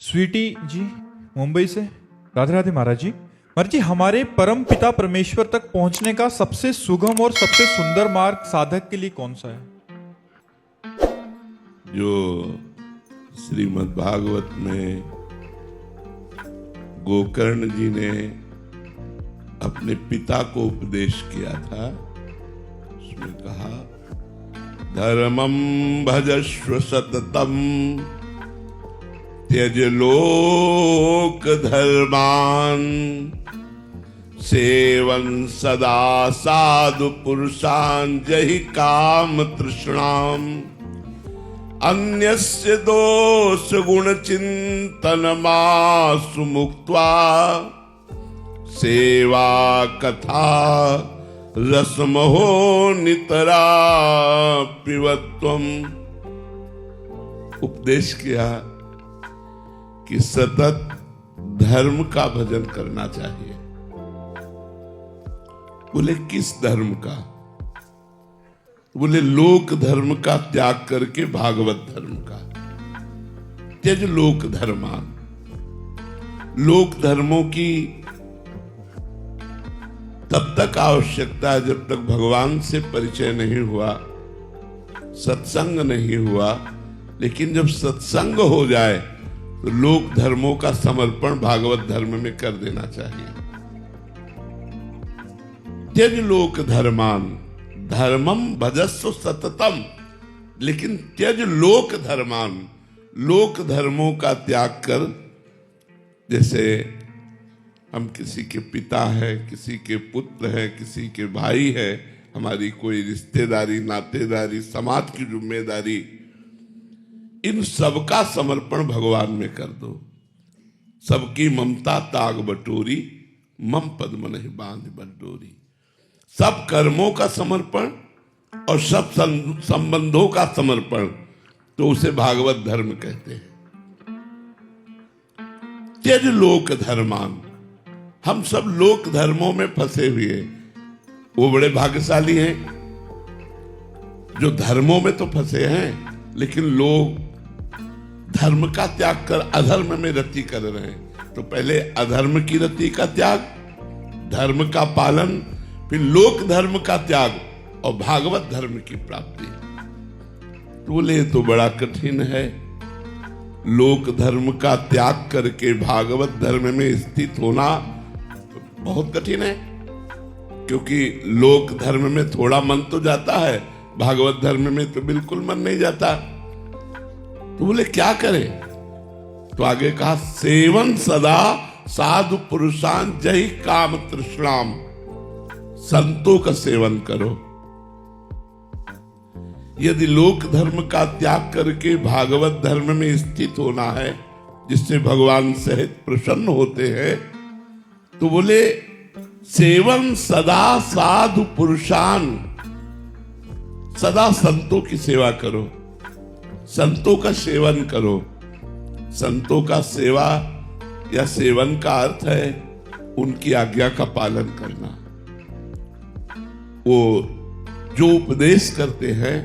स्वीटी जी मुंबई से। राधे राधे महाराज जी। महाराज जी, हमारे परम पिता परमेश्वर तक पहुंचने का सबसे सुगम और सबसे सुंदर मार्ग साधक के लिए कौन सा है? जो श्रीमद् भागवत में गोकर्ण जी ने अपने पिता को उपदेश किया था, उसमें कहा धर्मं भजस्व सततम त्यज लोक धर्मान सेवन सदा साधु पुरुषान जहि काम तृष्णाम अन्यस्य दोष गुण चिंतन मासु मुक्त्वा सेवा कथा रसमहो नितरा पिबत्वम। उपदेश किया कि सतत धर्म का भजन करना चाहिए। बोले किस धर्म का? बोले लोक धर्म का त्याग करके भागवत धर्म का। त्यज लोक धर्मान। लोक धर्मों की तब तक आवश्यकता है जब तक भगवान से परिचय नहीं हुआ, सत्संग नहीं हुआ। लेकिन जब सत्संग हो जाए तो लोक धर्मों का समर्पण भागवत धर्म में कर देना चाहिए। त्यज लोक धर्मान धर्मम भजस्व सततम। लेकिन त्यज लोक धर्मान, लोक धर्मों का त्याग कर, जैसे हम किसी के पिता है, किसी के पुत्र है, किसी के भाई है, हमारी कोई रिश्तेदारी नातेदारी समाज की जिम्मेदारी, इन सबका समर्पण भगवान में कर दो। सबकी ममता ताग बटोरी मम पद्म नहीं बांध बटोरी। सब कर्मों का समर्पण और सब संबंधों का समर्पण, तो उसे भागवत धर्म कहते हैं। त्यज लोक धर्मान। हम सब लोक धर्मों में फंसे हुए, वो बड़े भाग्यशाली हैं जो धर्मों में तो फंसे हैं, लेकिन लोग धर्म का त्याग कर अधर्म में रति कर रहे हैं। तो पहले अधर्म की रति का त्याग, धर्म का पालन, फिर लोक धर्म का त्याग और भागवत धर्म की प्राप्ति। तो बोले तो बड़ा कठिन है। लोक धर्म का त्याग करके भागवत धर्म में स्थित होना बहुत कठिन है, क्योंकि लोक धर्म में थोड़ा मन तो जाता है, भागवत धर्म में तो बिल्कुल मन नहीं जाता। तो बोले क्या करें? तो आगे कहा सेवन सदा साधु पुरुषान जहि काम तृष्णाम। संतों का सेवन करो। यदि लोक धर्म का त्याग करके भागवत धर्म में स्थित होना है, जिससे भगवान सहित प्रसन्न होते हैं, तो बोले सेवन सदा साधु पुरुषान। सदा संतों की सेवा करो, संतों का सेवन करो। संतों का सेवा या सेवन का अर्थ है उनकी आज्ञा का पालन करना। वो जो उपदेश करते हैं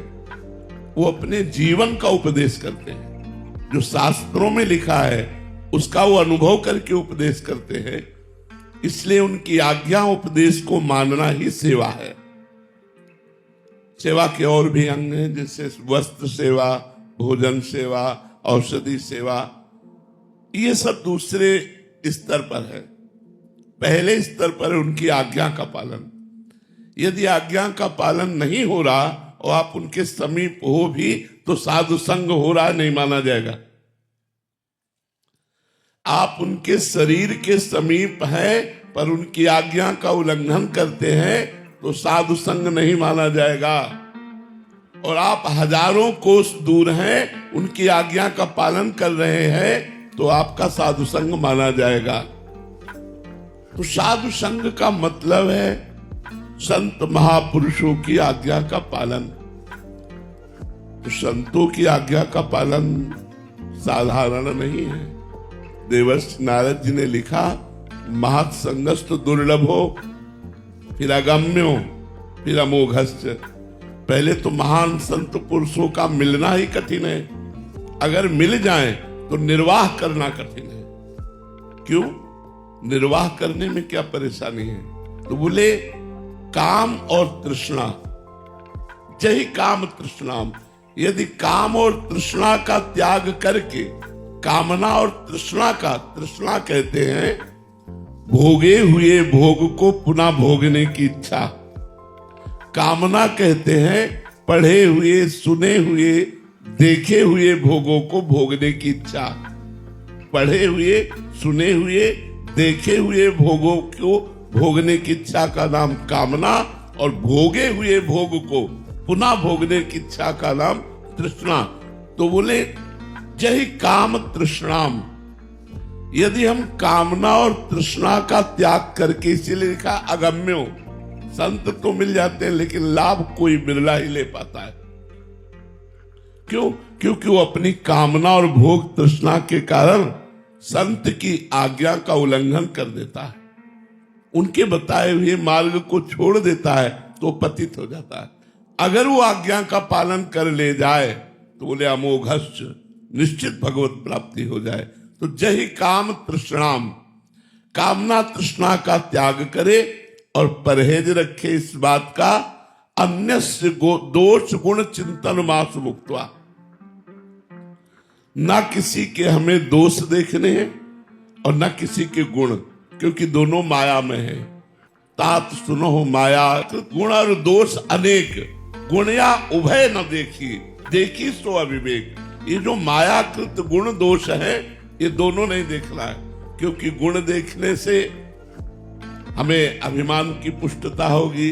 वो अपने जीवन का उपदेश करते हैं। जो शास्त्रों में लिखा है उसका वो अनुभव करके उपदेश करते हैं। इसलिए उनकी आज्ञा उपदेश को मानना ही सेवा है। सेवा के और भी अंग हैं, जैसे वस्त्र सेवा, भोजन सेवा, औषधि सेवा। ये सब दूसरे स्तर पर है। पहले स्तर पर उनकी आज्ञा का पालन। यदि आज्ञा का पालन नहीं हो रहा और आप उनके समीप हो भी, तो साधु संग हो रहा नहीं माना जाएगा। आप उनके शरीर के समीप हैं पर उनकी आज्ञा का उल्लंघन करते हैं, तो साधु संग नहीं माना जाएगा। और आप हजारों कोस दूर हैं, उनकी आज्ञा का पालन कर रहे हैं, तो आपका साधु संग माना जाएगा। तो साधु संग का मतलब है संत महापुरुषों की आज्ञा का पालन। तो संतों की आज्ञा का पालन साधारण नहीं है। देवर्षि नारद जी ने लिखा महत् संगस्तु दुर्लभो, फिर अगम्यो, फिर अमोघश्च। पहले तो महान संत पुरुषों का मिलना ही कठिन है। अगर मिल जाए तो तो निर्वाह करना कठिन है। क्यों? निर्वाह करने में क्या परेशानी है? तो बोले काम और तृष्णा, यही काम तृष्णा। यदि काम और तृष्णा का त्याग करके, कामना और तृष्णा का, तृष्णा कहते हैं भोगे हुए भोग को पुनः भोगने की इच्छा, कामना कहते हैं पढ़े हुए, सुने हुए, देखे हुए भोगों को भोगने की इच्छा। पढ़े हुए, सुने हुए, देखे हुए भोगों को भोगने की इच्छा का नाम कामना, और भोगे हुए भोग को पुनः भोगने की इच्छा का नाम तृष्णा। तो बोले यही काम तृष्णाम। यदि हम कामना और तृष्णा का त्याग करके, इसीलिए लिखा अगम्यो, संत तो मिल जाते हैं लेकिन लाभ कोई बिरला ही ले पाता है। क्यों? क्योंकि वो अपनी कामना और भोग तृष्णा के कारण संत की आज्ञा का उल्लंघन कर देता है, उनके बताए हुए मार्ग को छोड़ देता है, तो पतित हो जाता है। अगर वो आज्ञा का पालन कर ले जाए तो बोले अमोघश्च, निश्चित भगवत प्राप्ति हो जाए। तो जही काम तृष्णाम, कामना तृष्णा का त्याग करे और परहेज रखे इस बात का, अन्यस्य दोष गुण चिंतन मास मुक्त्वा। ना किसी के हमें दोष देखने हैं और ना किसी के गुण, क्योंकि दोनों माया में है। तात सुनो माया गुण और दोष अनेक, गुण या उभय न देखी, देखी सो अविवेक। ये जो मायाकृत गुण दोष है, ये दोनों नहीं देखना है, क्योंकि गुण देखने से हमें अभिमान की पुष्टता होगी,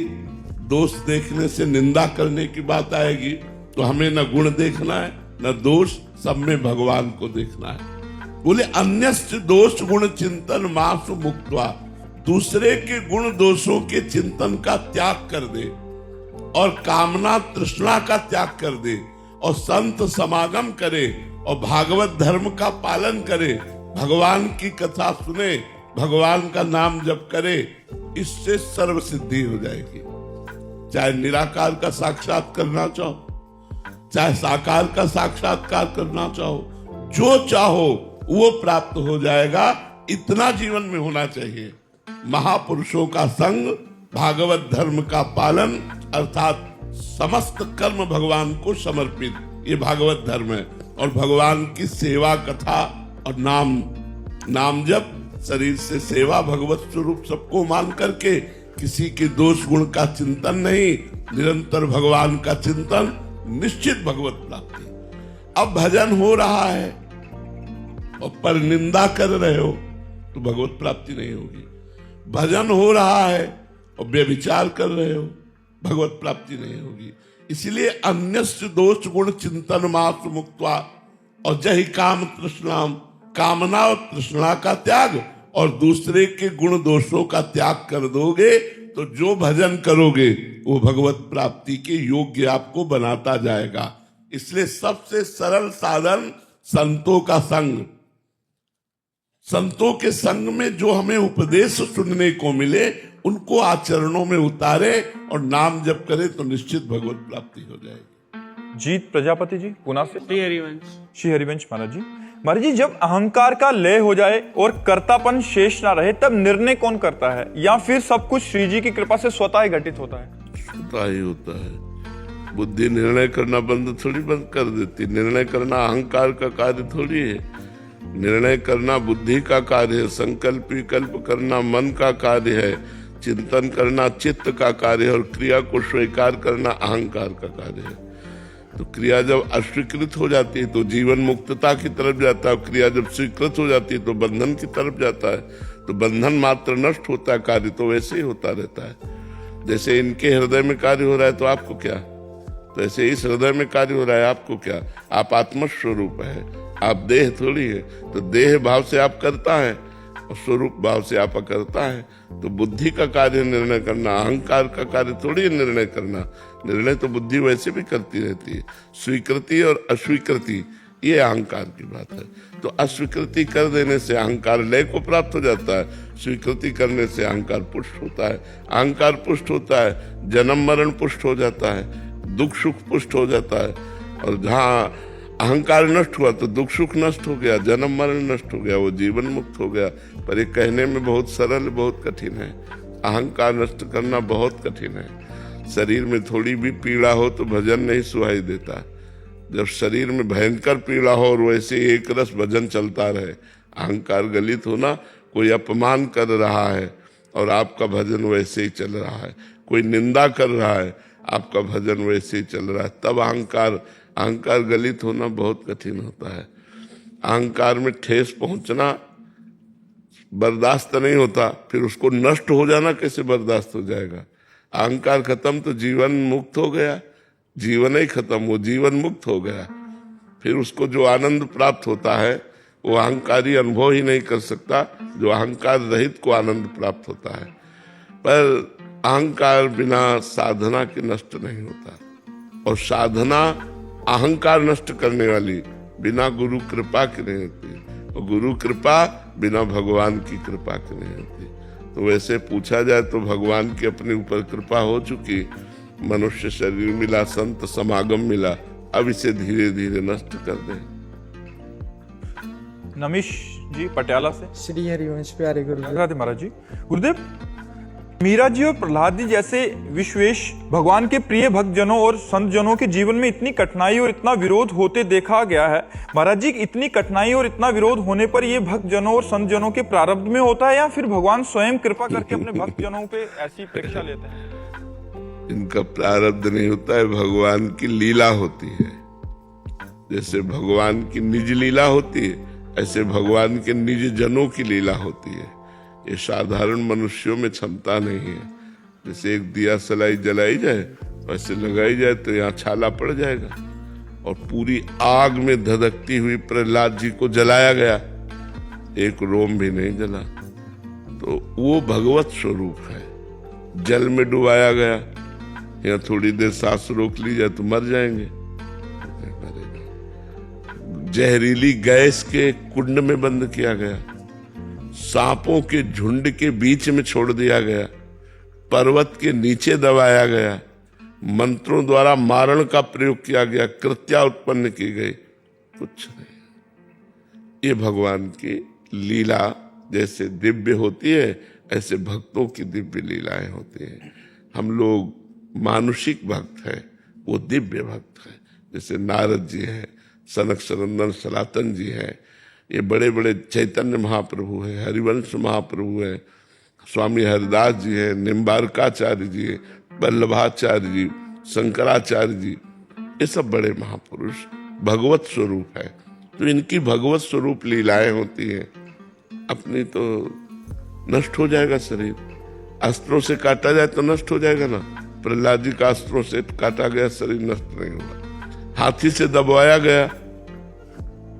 दोष देखने से निंदा करने की बात आएगी। तो हमें न गुण देखना है न दोष, सब में भगवान को देखना है। बोले अन्यस्य दोष गुण चिंतन मासु मुक्त्वा, दूसरे के गुण दोषों के चिंतन का त्याग कर दे और कामना तृष्णा का त्याग कर दे और संत समागम करे और भागवत धर्म का पालन करे, भगवान की कथा सुने, भगवान का नाम जप करे, इससे सर्व सिद्धि हो जाएगी। चाहे निराकार का साक्षात करना चाहो, चाहे साकार का साक्षात्कार करना चाहो, जो चाहो वो प्राप्त हो जाएगा। इतना जीवन में होना चाहिए। महापुरुषों का संग, भागवत धर्म का पालन, अर्थात समस्त कर्म भगवान को समर्पित, ये भागवत धर्म है। और भगवान की सेवा कथा और नाम जप, शरीर से सेवा, भगवत स्वरूप सबको मान करके, किसी के दोष गुण का चिंतन नहीं, निरंतर भगवान का चिंतन, निश्चित भगवत प्राप्ति। अब भजन हो रहा है और पर निंदा कर रहे हो तो भगवत प्राप्ति नहीं होगी। भजन हो रहा है और व्यभिचार कर रहे हो, भगवत प्राप्ति नहीं होगी। इसलिए अन्यस्य दोष गुण चिंतन मात्र मुक्त्वा, और जही काम तृष्णाम, कामना और तृष्णा का त्याग और दूसरे के गुण दोषों का त्याग कर दोगे तो जो भजन करोगे वो भगवत प्राप्ति के योग्य आपको बनाता जाएगा। इसलिए सबसे सरल साधन संतों का संग, संतों के संग में जो हमें उपदेश सुनने को मिले उनको आचरणों में उतारे और नाम जप करे तो निश्चित भगवत प्राप्ति हो जाएगी। जीत प्रजापति जी पुणे से। श्री हरिवंश महाराज जी, जब अहंकार का लय हो जाए और कर्तापन शेष ना रहे तब निर्णय कौन करता है, या फिर सब कुछ श्री जी की कृपा से स्वतः ही घटित होता है? स्वतः ही होता है। बुद्धि निर्णय करना बंद कर देती। निर्णय करना अहंकार का कार्य थोड़ी है। निर्णय करना बुद्धि का कार्य है, संकल्प विकल्प करना मन का कार्य है, चिंतन करना चित्त का कार्य है और क्रिया को स्वीकार करना अहंकार का कार्य है। तो क्रिया जब अस्वीकृत हो जाती है तो जीवन मुक्तता की तरफ जाता है, क्रिया जब स्वीकृत हो जाती है तो बंधन की तरफ जाता है। तो बंधन मात्र नष्ट होता है, कार्य तो वैसे ही होता रहता है। जैसे इनके हृदय में कार्य हो रहा है तो आपको क्या, तो ऐसे इस हृदय में कार्य हो रहा है आपको क्या। आप आत्मस्वरूप है, आप देह थोड़ी है। तो देह भाव से आप करता है और स्वरूप भाव से आप करता है। तो बुद्धि का कार्य निर्णय करना, अहंकार का कार्य थोड़ी निर्णय करना। निर्णय तो बुद्धि वैसे भी करती रहती है। स्वीकृति और अस्वीकृति ये अहंकार की बात है। तो अस्वीकृति कर देने से अहंकार लय को प्राप्त हो जाता है, स्वीकृति करने से अहंकार पुष्ट होता है। अहंकार पुष्ट होता है, जन्म मरण पुष्ट हो जाता है, दुख सुख पुष्ट हो जाता है। और जहाँ अहंकार नष्ट हुआ तो दुख सुख नष्ट हो गया, जन्म मरण नष्ट हो गया, वो जीवन मुक्त हो गया। पर ये कहने में बहुत सरल, बहुत कठिन है। अहंकार नष्ट करना बहुत कठिन है। शरीर में थोड़ी भी पीड़ा हो तो भजन नहीं सुहाई देता। जब शरीर में भयंकर पीड़ा हो और वैसे एक रस भजन चलता रहे, अहंकार गलित होना, कोई अपमान कर रहा है और आपका भजन वैसे ही चल रहा है, कोई निंदा कर रहा है, आपका भजन वैसे ही चल रहा है, तब अहंकार गलित होना बहुत कठिन होता है। अहंकार में ठेस पहुंचना बर्दाश्त नहीं होता, फिर उसको नष्ट हो जाना कैसे बर्दाश्त हो जाएगा। अहंकार खत्म तो जीवन मुक्त हो गया, जीवन ही खत्म, वो जीवन मुक्त हो गया। फिर उसको जो आनंद प्राप्त होता है वो अहंकारी अनुभव ही नहीं कर सकता, जो अहंकार रहित को आनंद प्राप्त होता है। पर अहंकार बिना साधना के नष्ट नहीं होता, और साधना अहंकार नष्ट करने वाली बिना गुरु कृपा के नहीं होती, और गुरु कृपा बिना भगवान की कृपा के नहीं होती। तो वैसे पूछा जाए तो भगवान की अपने ऊपर कृपा हो चुकी, मनुष्य शरीर मिला, संत समागम मिला, अब इसे धीरे धीरे नष्ट कर दें। नमिश जी पटियाला से। श्री हरिवंश प्यारे गुरुदेव। राधे महाराज जी। गुरुदेव, मीरा जी और प्रहलाद जी जैसे विश्वेश भगवान के प्रिय भक्त जनों और संत जनों के जीवन में इतनी कठिनाई और इतना विरोध होते देखा गया है। महाराज जी, इतनी कठिनाई और इतना विरोध होने पर ये भक्त जनों और संत जनों के प्रारब्ध में होता है, या फिर भगवान स्वयं कृपा करके अपने भक्त जनों पे ऐसी परीक्षा लेते हैं? इनका प्रारब्ध नहीं होता है, भगवान की लीला होती है। जैसे भगवान की निज लीला होती है, ऐसे भगवान के निज जनों की लीला होती है। ये साधारण मनुष्यों में क्षमता नहीं है। जैसे एक दिया सलाई जलाई जाए, वैसे लगाई जाए तो यहाँ छाला पड़ जाएगा, और पूरी आग में धधकती हुई प्रहलाद जी को जलाया गया, एक रोम भी नहीं जला। तो वो भगवत स्वरूप है। जल में डुबाया गया, यहाँ थोड़ी देर सांस रोक ली जाए तो मर जाएंगे। जहरीली गैस के कुंड में बंद किया गया, सांपों के झुंड के बीच में छोड़ दिया गया, पर्वत के नीचे दबाया गया, मंत्रों द्वारा मारण का प्रयोग किया गया, कृत्या उत्पन्न की गई, कुछ नहीं। ये भगवान की लीला जैसे दिव्य होती है, ऐसे भक्तों की दिव्य लीलाएं होती हैं। हम लोग मानुषिक भक्त हैं, वो दिव्य भक्त हैं। जैसे नारद जी हैं, सनक सनंदन सनातन जी हैं, ये बड़े बड़े चैतन्य महाप्रभु हैं, हरिवंश महाप्रभु हैं, स्वामी हरिदास जी हैं, निम्बारकाचार्य जी हैं, वल्लभाचार्य जी, शंकराचार्य जी, ये सब बड़े महापुरुष भगवत स्वरूप है। तो इनकी भगवत स्वरूप लीलाएं होती हैं। अपनी तो नष्ट हो जाएगा शरीर, अस्त्रों से काटा जाए तो नष्ट हो जाएगा ना। प्रहलाद जी का अस्त्रों से काटा गया शरीर नष्ट नहीं हुआ। हाथी से दबाया गया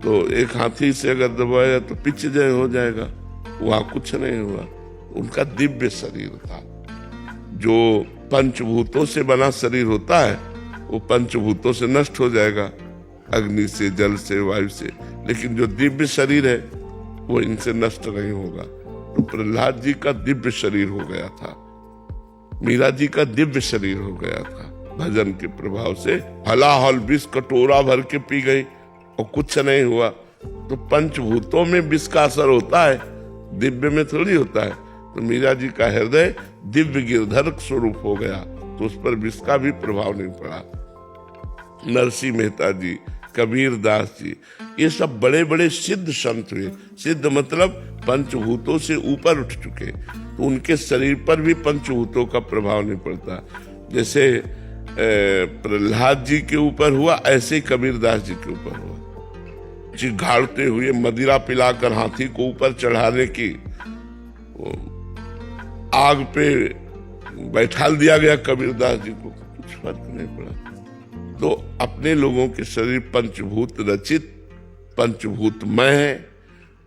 तो एक हाथी से अगर दबाया तो पिच जय हो जाएगा, वहां कुछ नहीं हुआ। उनका दिव्य शरीर था। जो पंचभूतों से बना शरीर होता है वो पंचभूतों से नष्ट हो जाएगा, अग्नि से, जल से, वायु से, लेकिन जो दिव्य शरीर है वो इनसे नष्ट नहीं होगा। तो प्रहलाद जी का दिव्य शरीर हो गया था, मीरा जी का दिव्य शरीर हो गया था। भजन के प्रभाव से हलाहल विष कटोरा भर के पी गई और कुछ नहीं हुआ। तो पंचभूतों में विष का असर होता है, दिव्य में थोड़ी होता है। तो मीरा जी का हृदय दिव्य गिरधर स्वरूप हो गया, तो उस पर विष का भी प्रभाव नहीं पड़ा। नरसिंह मेहता जी, कबीर दास जी, ये सब बड़े बड़े सिद्ध संत हुए। सिद्ध मतलब पंचभूतों से ऊपर उठ चुके, तो उनके शरीर पर भी पंचभूतों का प्रभाव नहीं पड़ता। जैसे प्रहलाद जी के ऊपर हुआ, ऐसे ही कबीर दास जी के ऊपर हुआ। चिघाड़ते हुए मदिरा पिलाकर हाथी को ऊपर चढ़ाने की आग पे बैठाल दिया गया कबीर दास जी को, कुछ फर्क नहीं पड़ा। तो अपने लोगों के शरीर पंचभूत रचित, पंचभूतमय है।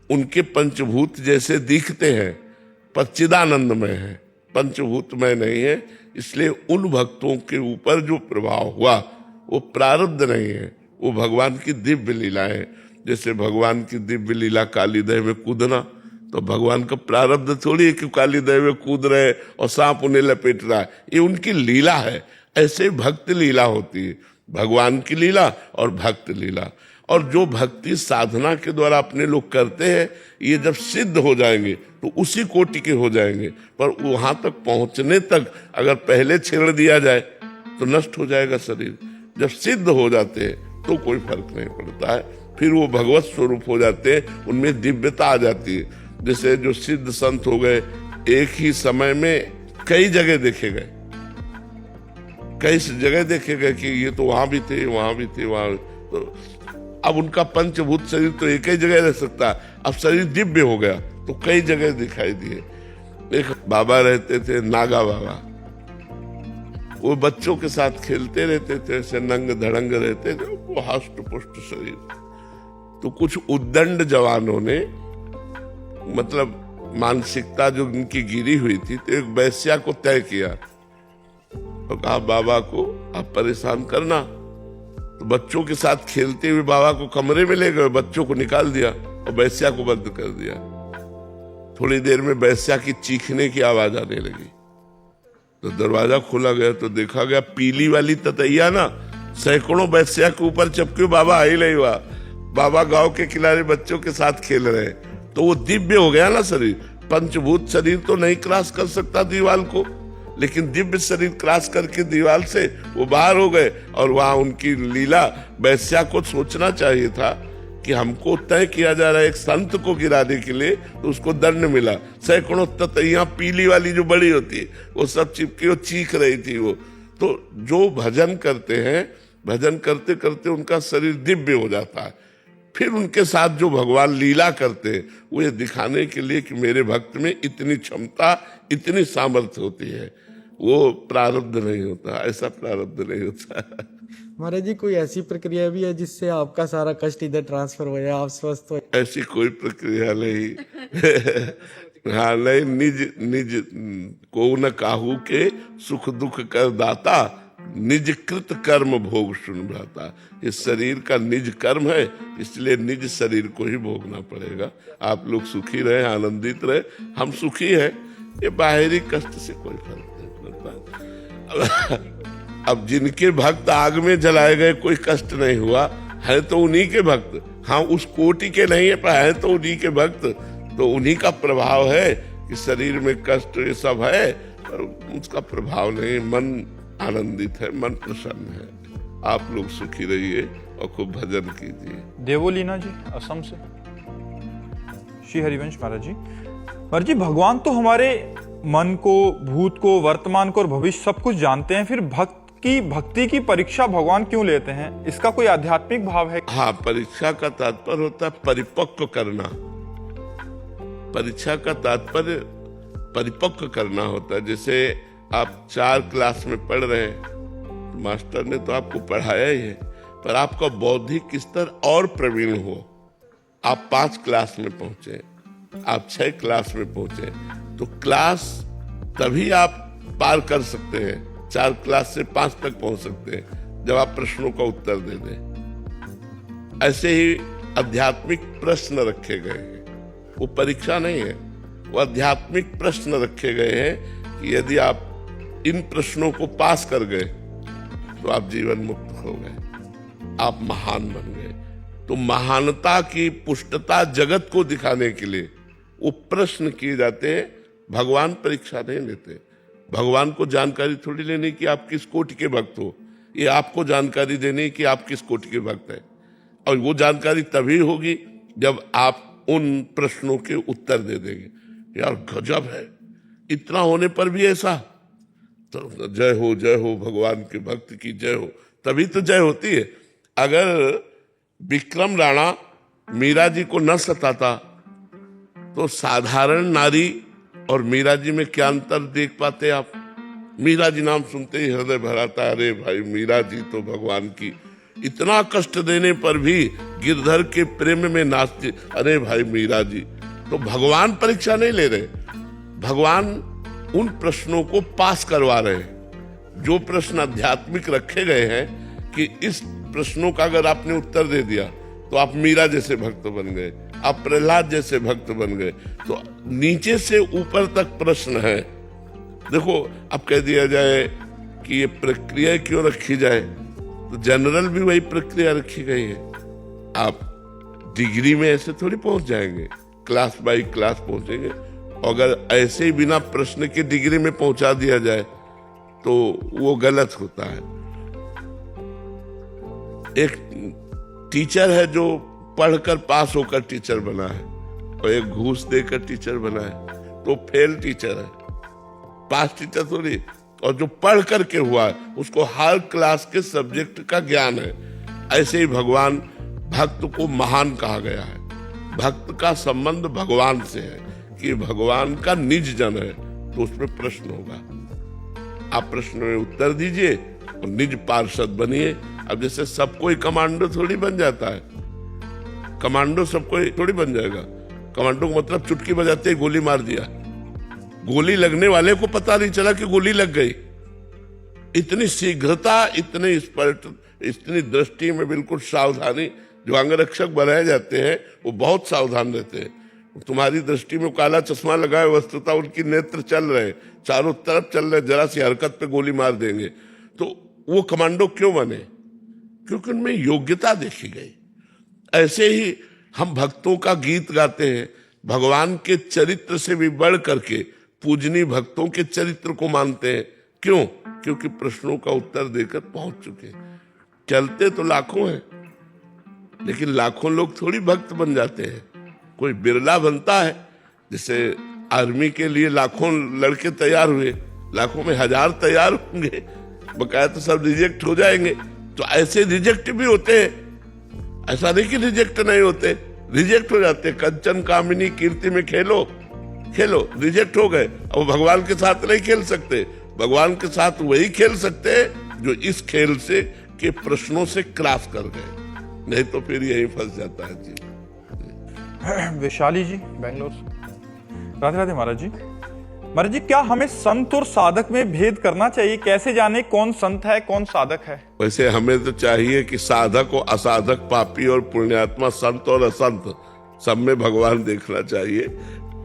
उनके पंचभूत जैसे दिखते हैं पर चिदानंदमय है, पंचभूतमय नहीं है। इसलिए उन भक्तों के ऊपर जो प्रभाव हुआ वो प्रारब्ध नहीं है, वो भगवान की दिव्य लीला है। जैसे भगवान की दिव्य लीला काली दह में कूदना, तो भगवान का प्रारब्ध थोड़ी है कि काली दह में कूद रहे और सांप उन्हें लपेट रहा है, ये उनकी लीला है। ऐसे भक्त लीला होती है, भगवान की लीला और भक्त लीला। और जो भक्ति साधना के द्वारा अपने लोग करते हैं, ये जब सिद्ध हो जाएंगे तो उसी कोटि के हो जाएंगे। पर वहां तक पहुंचने तक अगर पहले छेड़ दिया जाए तो नष्ट हो जाएगा शरीर। जब सिद्ध हो जाते हैं तो कोई फर्क नहीं पड़ता है, फिर वो भगवत स्वरूप हो जाते हैं, उनमें दिव्यता आ जाती है। जैसे जो सिद्ध संत हो गए, एक ही समय में कई जगह देखे गए, कई जगह देखे गए कि ये तो वहां भी थे, वहां भी थे, वहां। तो अब उनका पंचभूत शरीर तो एक ही जगह रह सकता है, अब शरीर दिव्य हो गया तो कई जगह दिखाई दिए। एक बाबा रहते थे, नागा बाबा, वो बच्चों के साथ खेलते रहते थे, ऐसे नंग धड़ंग रहते थे, वो हष्ट पुष्ट शरीर। तो कुछ उद्दंड जवानों ने, मतलब मानसिकता जो उनकी गिरी हुई थी, तो एक वैश्या को तय किया और कहा बाबा को आप परेशान करना। तो बच्चों के साथ खेलते हुए बाबा को कमरे में ले गए, बच्चों को निकाल दिया और वैश्या को बंद कर दिया। थोड़ी देर में वैश्या की चीखने की आवाज आने लगी, तो दरवाजा खोला गया तो देखा गया पीली वाली ततैया ना सैकड़ों वैश्या के ऊपर चपके, बाबा आई नहीं हुआ। बाबा गांव के किनारे बच्चों के साथ खेल रहे, तो वो दिव्य हो गया ना शरीर। पंचभूत शरीर तो नहीं क्रॉस कर सकता दीवार को, लेकिन दिव्य शरीर क्रॉस करके दीवार से वो बाहर हो गए। और वहां उनकी लीला, वैश्या को सोचना चाहिए था कि हमको तय किया जा रहा है एक संत को गिराने के लिए, तो उसको दंड मिला। सैकड़ों ततैयां पीली वाली जो बड़ी होती है, वो सब चिपकी, वो चीख रही थी वो। तो जो भजन करते हैं, भजन करते करते उनका शरीर दिव्य हो जाता है। फिर उनके साथ जो भगवान लीला करते हैं, वो ये दिखाने के लिए कि मेरे भक्त में इतनी क्षमता, इतनी सामर्थ्य होती है। वो प्रारब्ध नहीं होता, ऐसा प्रारब्ध नहीं होता। महाराज जी, कोई ऐसी प्रक्रिया भी है जिससे आपका सारा कष्ट इधर ट्रांसफर हो जाए, आप स्वस्थ हो? ऐसी कोई प्रक्रिया नहीं। हाँ, नहीं, निज निज को न काहू के सुख दुख कर दाता, निज कृत कर्म भोग सुन भ्राता। ये शरीर का निज कर्म है, इसलिए निज शरीर को ही भोगना पड़ेगा। आप लोग सुखी रहे, आनंदित रहे, हम सुखी हैं, ये बाहरी कष्ट से कोई फर्क नहीं पड़ता। अब जिनके भक्त आग में जलाए गए कोई कष्ट नहीं हुआ, है तो उन्हीं के भक्त। हाँ, उस कोटि के नहीं है, पर है तो उन्हीं के भक्त, तो उन्हीं का प्रभाव है कि शरीर में कष्ट ये सब है, पर उसका प्रभाव नहीं। मन आनंदित है, मन प्रसन्न है। आप लोग सुखी रहिए और खूब भजन कीजिए। देवोलीना जी असम से। श्री हरिवंश महाराज जी, महाराज जी, भगवान तो हमारे मन को, भूत को, वर्तमान को और भविष्य सब कुछ जानते हैं, फिर भक्ति की परीक्षा भगवान क्यों लेते हैं? इसका कोई आध्यात्मिक भाव है? हाँ, परीक्षा का तात्पर्य होता है परिपक्व करना। परीक्षा का तात्पर्य परिपक्व करना होता है। जैसे आप 4 क्लास में पढ़ रहे हैं, तो मास्टर ने तो आपको पढ़ाया ही है, पर आपका बौद्धिक स्तर और प्रवीण हो। आप 5 क्लास में पहुंचे, आप 6 क्लास में पहुंचे, तो क्लास तभी आप पार कर सकते हैं। 4 क्लास से 5 तक पहुंच सकते हैं जब आप प्रश्नों का उत्तर दे दें। ऐसे ही आध्यात्मिक प्रश्न रखे गए हैं, वो परीक्षा नहीं है, वो आध्यात्मिक प्रश्न रखे गए हैं कि यदि आप इन प्रश्नों को पास कर गए तो आप जीवन मुक्त हो गए, आप महान बन गए। तो महानता की पुष्टता जगत को दिखाने के लिए वो प्रश्न किए जाते हैं। भगवान परीक्षा नहीं लेते। भगवान को जानकारी थोड़ी लेनी कि आप किस कोटि के भक्त हो, ये आपको जानकारी देनी कि आप किस कोटि के भक्त हैं। और वो जानकारी तभी होगी जब आप उन प्रश्नों के उत्तर दे देंगे। यार गजब है, इतना होने पर भी ऐसा, तो जय हो भगवान के भक्त की जय हो, तभी तो जय होती है। अगर विक्रम राणा मीरा जी को न सताता तो साधारण नारी और मीरा जी में क्या अंतर देख पाते आप? मीरा जी नाम सुनते ही हृदय भराता, अरे भाई मीरा जी तो भगवान की, इतना कष्ट देने पर भी गिरधर के प्रेम में नाचते, अरे भाई मीरा जी। तो भगवान परीक्षा नहीं ले रहे, भगवान उन प्रश्नों को पास करवा रहे हैं। जो प्रश्न आध्यात्मिक रखे गए हैं कि इस प्रश्नों का अगर आपने उत्तर दे दिया तो आप मीरा जैसे भक्त बन गए, आप प्रहलाद जैसे भक्त बन गए। तो नीचे से ऊपर तक प्रश्न है। देखो, अब कह दिया जाए कि ये प्रक्रिया क्यों रखी जाए, तो जनरल भी वही प्रक्रिया रखी गई है। आप डिग्री में ऐसे थोड़ी पहुंच जाएंगे, क्लास बाय क्लास पहुंचेंगे। अगर ऐसे ही बिना प्रश्न के डिग्री में पहुंचा दिया जाए तो वो गलत होता है। एक टीचर है जो पढ़कर पास होकर टीचर बना है, और एक घूस देकर टीचर बना है तो फेल टीचर है, पास टीचर थोड़ी। और जो पढ़ करके हुआ है उसको हर क्लास के सब्जेक्ट का ज्ञान है। ऐसे ही भगवान भक्त को महान कहा गया है। भक्त का संबंध भगवान से है कि भगवान का निज जन है, तो उसमें प्रश्न होगा, आप प्रश्न में उत्तर दीजिए और निज पार्षद बनिए। अब जैसे सब कोई कमांडो थोड़ी बन जाता है, कमांडो सब कोई थोड़ी बन जाएगा। कमांडो का मतलब चुटकी बजाते ही गोली मार दिया, गोली लगने वाले को पता नहीं चला कि गोली लग गई। इतनी शीघ्रता, इतने स्पष्ट, इतनी दृष्टि में बिल्कुल सावधानी। जो अंगरक्षक बनाए जाते हैं वो बहुत सावधान रहते हैं। तुम्हारी दृष्टि में काला चश्मा लगाए, वस्तुतः उनकी नेत्र चल रहे, चारों तरफ चल रहे, जरा सी हरकत पे गोली मार देंगे। तो वो कमांडो क्यों बने? क्योंकि उनमें योग्यता देखी गई। ऐसे ही हम भक्तों का गीत गाते हैं, भगवान के चरित्र से भी बढ़ करके पूजनीय भक्तों के चरित्र को मानते हैं। क्यों? क्योंकि प्रश्नों का उत्तर देकर पहुंच चुके। चलते तो लाखों हैं, लेकिन लाखों लोग थोड़ी भक्त बन जाते हैं, कोई बिरला बनता है। जैसे आर्मी के लिए लाखों लड़के तैयार हुए, लाखों में हजार तैयार होंगे, बकाया तो सब रिजेक्ट हो जाएंगे। तो ऐसे रिजेक्ट भी होते हैं, ऐसा नहीं कि रिजेक्ट नहीं होते, रिजेक्ट हो जाते। कंचन कामिनी कीर्ति में खेलो, रिजेक्ट हो गए। अब भगवान के साथ नहीं खेल सकते, भगवान के साथ वही खेल सकते हैं जो इस खेल से के प्रश्नों से क्रॉस कर गए, नहीं तो फिर यही फंस जाता है। जी वैशाली जी बेंगलोर से। राधे राधे महाराज जी। महाराज जी, क्या हमें संत और साधक में भेद करना चाहिए? कैसे जाने कौन संत है कौन साधक है? वैसे हमें तो चाहिए कि साधक और असाधक, पापी और पुण्यात्मा, संत और असंत, सब में भगवान देखना चाहिए।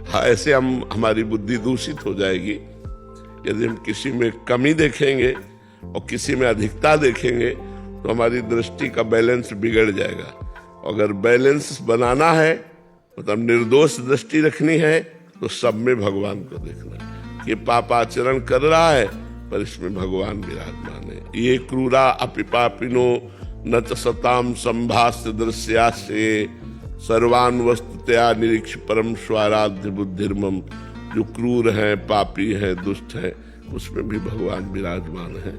हाँ, ऐसे हमारी बुद्धि दूषित हो जाएगी। यदि हम किसी में कमी देखेंगे और किसी में अधिकता देखेंगे तो हमारी दृष्टि का बैलेंस बिगड़ जाएगा। अगर बैलेंस बनाना है, मतलब निर्दोष दृष्टि रखनी है, तो सब में भगवान को देखना है। ये पाप आचरण कर रहा है पर इसमें भगवान विराजमान है। ये क्रूरा अपि पापिनो न च सताम संभास्य दृश्यासे सर्वान वस्तुतया निरीक्ष परम स्वाराध्य बुद्धिर्मम। जो क्रूर है, पापी है, दुष्ट है, उसमें भी भगवान विराजमान है।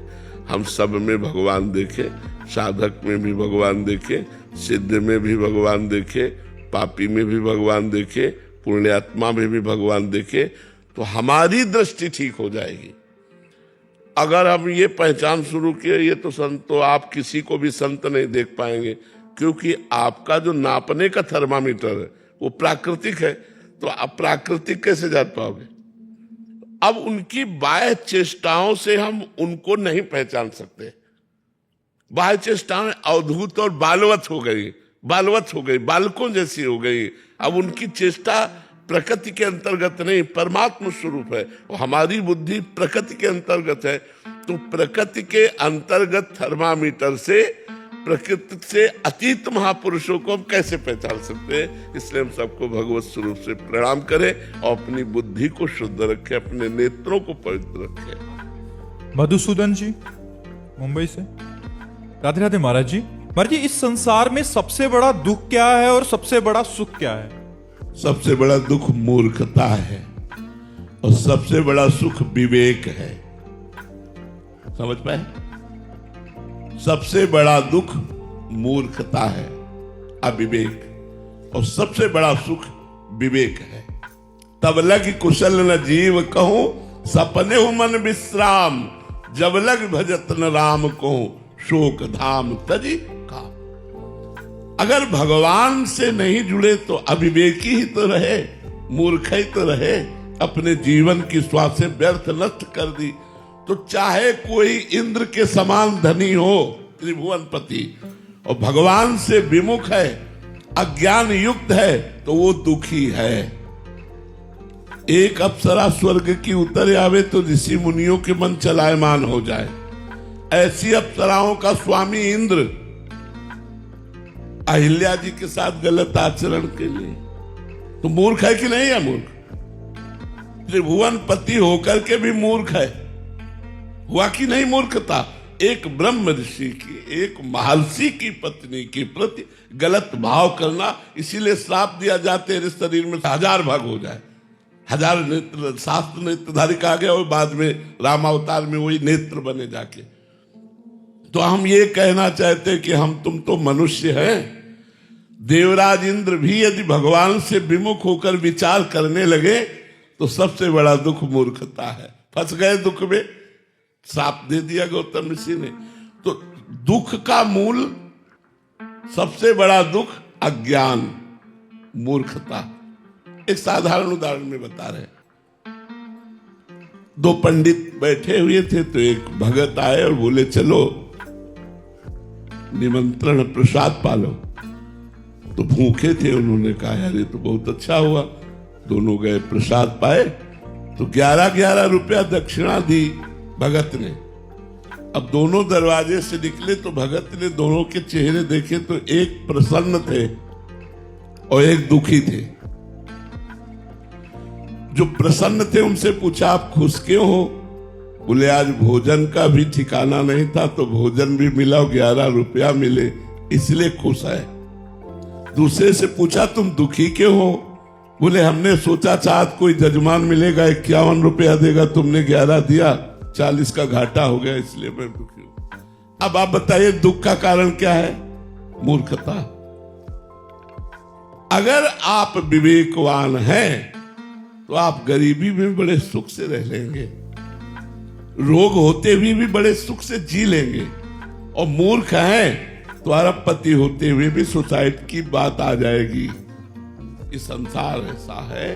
हम सब में भगवान देखें, साधक में भी भगवान देखें, सिद्ध में भी भगवान देखें, पापी में भी भगवान देखें, पुण्यात्मा में भी भगवान देखें, तो हमारी दृष्टि ठीक हो जाएगी। अगर हम ये पहचान शुरू किए ये तो संत, तो आप किसी को भी संत नहीं देख पाएंगे, क्योंकि आपका जो नापने का थर्मामीटर है वो प्राकृतिक है। तो आप प्राकृतिक कैसे जान पाओगे? अब उनकी बाह्य चेष्टाओं से हम उनको नहीं पहचान सकते। बाह्य चेष्टाएं अवधूत और बालवत हो गई, बालकों जैसी हो गई। अब उनकी चेष्टा प्रकृति के अंतर्गत नहीं, परमात्मा स्वरूप है। और हमारी बुद्धि प्रकृति के अंतर्गत है। तो प्रकृति के अंतर्गत थर्मामीटर से प्रकृति से अतीत महापुरुषों को हम कैसे पहचान सकते हैं? इसलिए हम सबको भगवत स्वरूप से प्रणाम करें और अपनी बुद्धि को शुद्ध रखें, अपने नेत्रों को पवित्र रखें। मधुसूदन जी मुंबई से। राधे राधे महाराज जी। महाराज जी, इस संसार में सबसे बड़ा दुख क्या है और सबसे बड़ा सुख क्या है? सबसे बड़ा दुख मूर्खता है और सबसे बड़ा सुख विवेक है। समझ पाए? सबसे बड़ा दुख मूर्खता है, अविवेक, और सबसे बड़ा सुख विवेक है। तब लग कुशल न जीव कहूं, सपने हो मन विश्राम, जब लग भजत न राम कहूं, शोक धाम तजी का। अगर भगवान से नहीं जुड़े तो अविवेकी ही तो रहे, मूर्ख ही तो रहे, अपने जीवन की स्वास्थ्य व्यर्थ नष्ट कर दी। तो चाहे कोई इंद्र के समान धनी हो, त्रिभुवनपति, और भगवान से विमुख है, अज्ञान युक्त है, तो वो दुखी है। एक अप्सरा स्वर्ग की उतर आवे तो ऋषि मुनियों के मन चलायमान हो जाए। ऐसी अप्सराओं का स्वामी इंद्र अहिल्या जी के साथ गलत आचरण के लिए, तो मूर्ख है कि नहीं है? मूर्ख त्रिभुवन पति होकर के भी मूर्ख है। हुआ कि नहीं मूर्खता? एक ब्रह्म ऋषि की, एक महर्षि की पत्नी के प्रति गलत भाव करना, इसीलिए श्राप दिया जाते हैं शरीर में 1000 भाग हो जाए, 1000 नेत्र, शास्त्र नेत्रधारी कहा गया, और बाद में रामावतार में वही नेत्र बने जाके। तो हम ये कहना चाहते हैं कि हम तुम तो मनुष्य हैं। देवराज इंद्र भी यदि भगवान से विमुख होकर विचार करने लगे तो सबसे बड़ा दुख मूर्खता है। फंस गए दुख में, श्राप दे दिया गौतम ऋषि ने। तो दुख का मूल, सबसे बड़ा दुख अज्ञान, मूर्खता। एक साधारण उदाहरण में बता रहे, 2 पंडित बैठे हुए थे, तो एक भगत आए और बोले चलो निमंत्रण प्रसाद पालो। तो भूखे थे, उन्होंने कहा यार ये तो बहुत अच्छा हुआ। दोनों गए, प्रसाद पाए, तो 11-11 रुपया दक्षिणा दी भगत ने। अब दोनों दरवाजे से निकले तो भगत ने दोनों के चेहरे देखे, तो एक प्रसन्न थे और एक दुखी थे। जो प्रसन्न थे उनसे पूछा आप खुश क्यों हो? बोले आज भोजन का भी ठिकाना नहीं था, तो भोजन भी मिला, 11 रुपया मिले, इसलिए खुश है। दूसरे से पूछा तुम दुखी क्यों हो? बोले हमने सोचा चाहत कोई जजमान मिलेगा, 51 रुपया देगा, तुमने 11 दिया, 40 का घाटा हो गया, इसलिए मैं दुखी हूं। अब आप बताइए दुख का कारण क्या है? मूर्खता। अगर आप विवेकवान हैं तो आप गरीबी में बड़े सुख से रह लेंगे, रोग होते हुए भी बड़े सुख से जी लेंगे। और मूर्ख हैं तो अरबपति होते हुए भी सुसाइड की बात आ जाएगी। ये संसार ऐसा है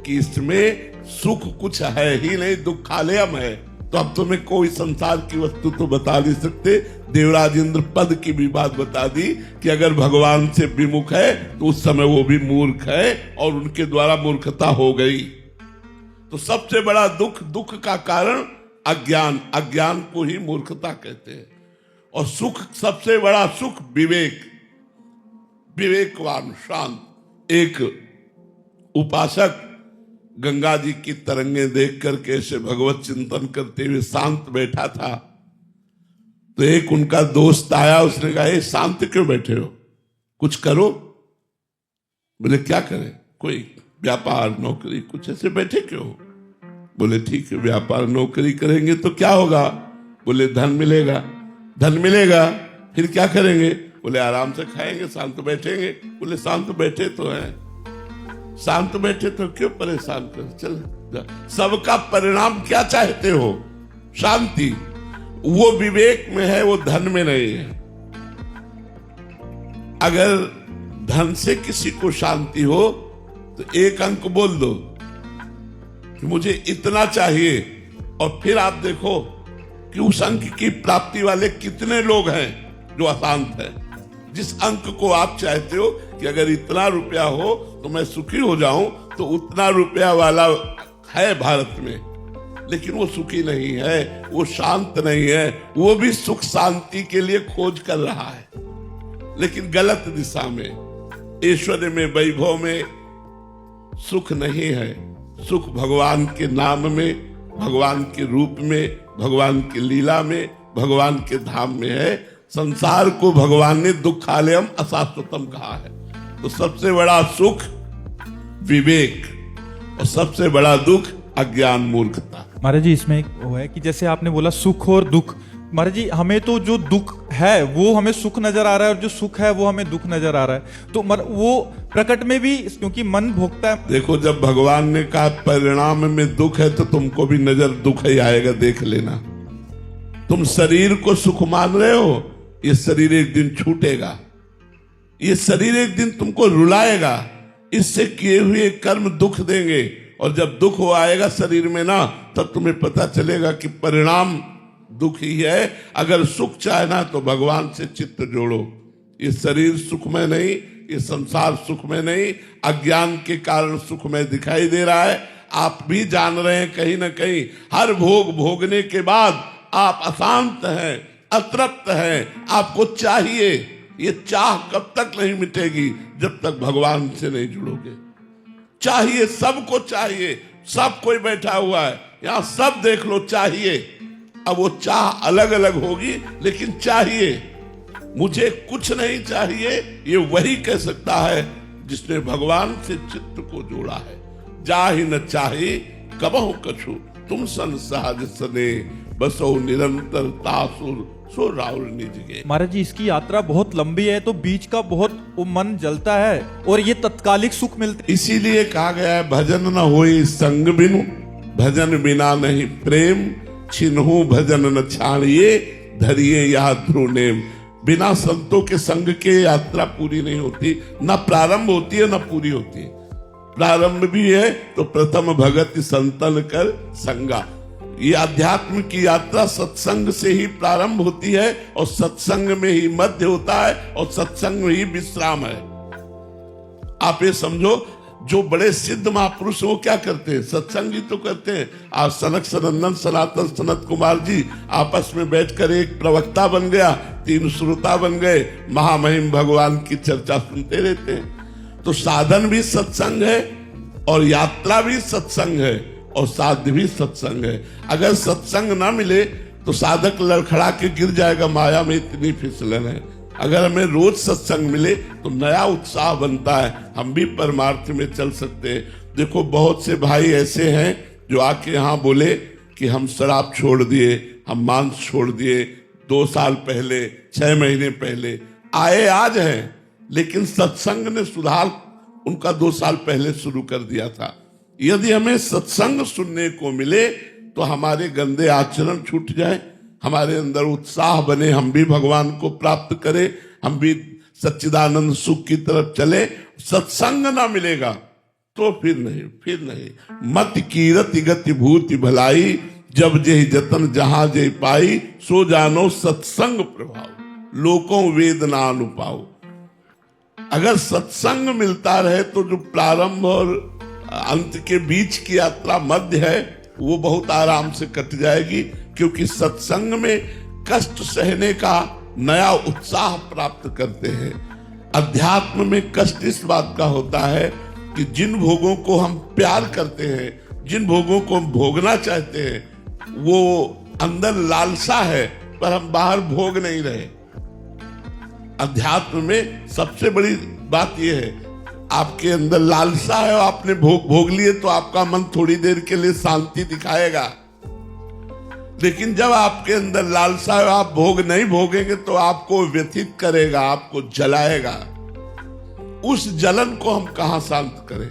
कि इसमें सुख कुछ है ही नहीं, दुखालयम है। तो अब तुम्हें कोई संसार की वस्तु तो बता नहीं सकते। देवराज इंद्र पद की भी बात बता दी कि अगर भगवान से विमुख है तो उस समय वो भी मूर्ख है, और उनके द्वारा मूर्खता हो गई। तो सबसे बड़ा दुख, दुख का कारण अज्ञान, अज्ञान को ही मूर्खता कहते हैं। और सुख, सबसे बड़ा सुख विवेक, विवेकवान, शांत। एक उपासक गंगा जी की तरंगे देख करके ऐसे भगवत चिंतन करते हुए शांत बैठा था, तो एक उनका दोस्त आया, उसने कहा शांत क्यों बैठे हो, कुछ करो। बोले क्या करें? कोई व्यापार नौकरी, कुछ ऐसे बैठे क्यों हो? बोले ठीक है, व्यापार नौकरी करेंगे तो क्या होगा? बोले धन मिलेगा। धन मिलेगा फिर क्या करेंगे? बोले आराम से खाएंगे, शांत बैठेंगे। बोले शांत बैठे तो हैं, शांत बैठे तो क्यों परेशान कर, चल। सबका परिणाम क्या चाहते हो? शांति। वो विवेक में है, वो धन में नहीं है। अगर धन से किसी को शांति हो तो एक अंक बोल दो कि मुझे इतना चाहिए, और फिर आप देखो कि उस अंक की प्राप्ति वाले कितने लोग हैं जो अशांत हैं। जिस अंक को आप चाहते हो कि अगर इतना रुपया हो तो मैं सुखी हो जाऊं, तो उतना रुपया वाला है भारत में, लेकिन वो सुखी नहीं है, वो शांत नहीं है। वो भी सुख शांति के लिए खोज कर रहा है, लेकिन गलत दिशा में। ऐश्वर्य में, वैभव में सुख नहीं है। सुख भगवान के नाम में, भगवान के रूप में, भगवान की लीला में, भगवान के धाम में है। संसार को भगवान ने दुखालयम अशाश्वतम कहा है। तो सबसे बड़ा सुख विवेक, और सबसे बड़ा दुख अज्ञान, मूर्खता। महाराज जी इसमें एक वो है कि जैसे आपने बोला सुख और दुख, महाराज जी हमें तो जो दुख है वो हमें सुख नजर आ रहा है, और जो सुख है वो हमें दुख नजर आ रहा है। तो वो प्रकट में भी, क्योंकि मन भोगता है। देखो, जब भगवान ने कहा परिणाम में दुख है, तो तुमको भी नजर दुख ही आएगा, देख लेना। तुम शरीर को सुख मान रहे हो, ये शरीर एक दिन छूटेगा, ये शरीर एक दिन तुमको रुलाएगा। इससे किए हुए कर्म दुख देंगे, और जब दुख हो आएगा शरीर में ना, तब तुम्हें पता चलेगा कि परिणाम दुख ही है। अगर सुख चाहना तो भगवान से चित्त जोड़ो। ये शरीर सुखमय नहीं, ये संसार सुखमय नहीं, अज्ञान के कारण सुखमय दिखाई दे रहा है। आप भी जान रहे हैं कहीं ना कहीं, हर भोग भोगने के बाद आप अशांत हैं, अतृप्त हैं, आपको चाहिए, ये चाह कब तक नहीं मिटेगी जब तक भगवान से नहीं जुड़ोगे। चाहिए, सबको चाहिए, सब कोई बैठा हुआ है यहां, सब देख लो चाहिए। अब वो चाह अलग अलग होगी लेकिन चाहिए। मुझे कुछ नहीं चाहिए, ये वही कह सकता है जिसने भगवान से चित्त को जोड़ा है। जाहि न चाहे कबहु कछु, तुम सन सहज सने, बसो निरंतर तासुर सो राउर निज गे। महाराज जी, इसकी यात्रा बहुत लंबी है तो बीच का बहुत मन जलता है और ये तत्कालिक सुख मिलते। इसीलिए कहा गया है भजन न होई संग बिनु, भजन बिना नहीं प्रेम, छिन्हु भजन न छाड़िए, धरिए या ध्रुव नेम। बिना संतों के संग के यात्रा पूरी नहीं होती, ना प्रारंभ होती है ना पूरी होती है। प्रारंभ भी है तो प्रथम भगत संतन कर संगा। ये अध्यात्म की यात्रा सत्संग से ही प्रारंभ होती है और सत्संग में ही मध्य होता है और सत्संग में ही विश्राम है। आप ये समझो, जो बड़े सिद्ध महापुरुष वो क्या करते हैं? सत्संग ही तो करते हैं। आप सनक सनंदन सनातन सनत कुमार जी आपस में बैठकर एक प्रवक्ता बन गया, 3 श्रोता बन गए, महामहिम भगवान की चर्चा सुनते रहते हैं। तो साधन भी सत्संग है और यात्रा भी सत्संग है और साध्य भी सत्संग है। अगर सत्संग ना मिले तो साधक लड़खड़ा के गिर जाएगा, माया में इतनी फिसलन है। अगर हमें रोज सत्संग मिले तो नया उत्साह बनता है, हम भी परमार्थ में चल सकते हैं। देखो, बहुत से भाई ऐसे हैं जो आके यहाँ बोले कि हम शराब छोड़ दिए, हम मांस छोड़ दिए, 2 साल पहले, 6 महीने पहले आए, आज हैं, लेकिन सत्संग ने सुधार उनका 2 साल पहले शुरू कर दिया था। यदि हमें सत्संग सुनने को मिले तो हमारे गंदे आचरण छूट जाए, हमारे अंदर उत्साह बने, हम भी भगवान को प्राप्त करें, हम भी सच्चिदानंद सुख की तरफ चले। सत्संग ना मिलेगा तो फिर नहीं। मत कीरति गति भूति भलाई, जब जेहि जतन जहां जेहि पाई, सो जानो सत्संग प्रभाव, लोकों वेद ना अनुपाओ। अगर सत्संग मिलता रहे तो जो प्रारंभ और अंत के बीच की यात्रा मध्य है वो बहुत आराम से कट जाएगी, क्योंकि सत्संग में कष्ट सहने का नया उत्साह प्राप्त करते हैं। अध्यात्म में कष्ट इस बात का होता है कि जिन भोगों को हम प्यार करते हैं, जिन भोगों को हम भोगना चाहते हैं, वो अंदर लालसा है पर हम बाहर भोग नहीं रहे। अध्यात्म में सबसे बड़ी बात यह है, आपके अंदर लालसा है और आपने भोग लिए तो आपका मन थोड़ी देर के लिए शांति दिखाएगा, लेकिन जब आपके अंदर लालसा है, आप भोग नहीं भोगेंगे तो आपको व्यथित करेगा, आपको जलाएगा। उस जलन को हम कहां शांत करें?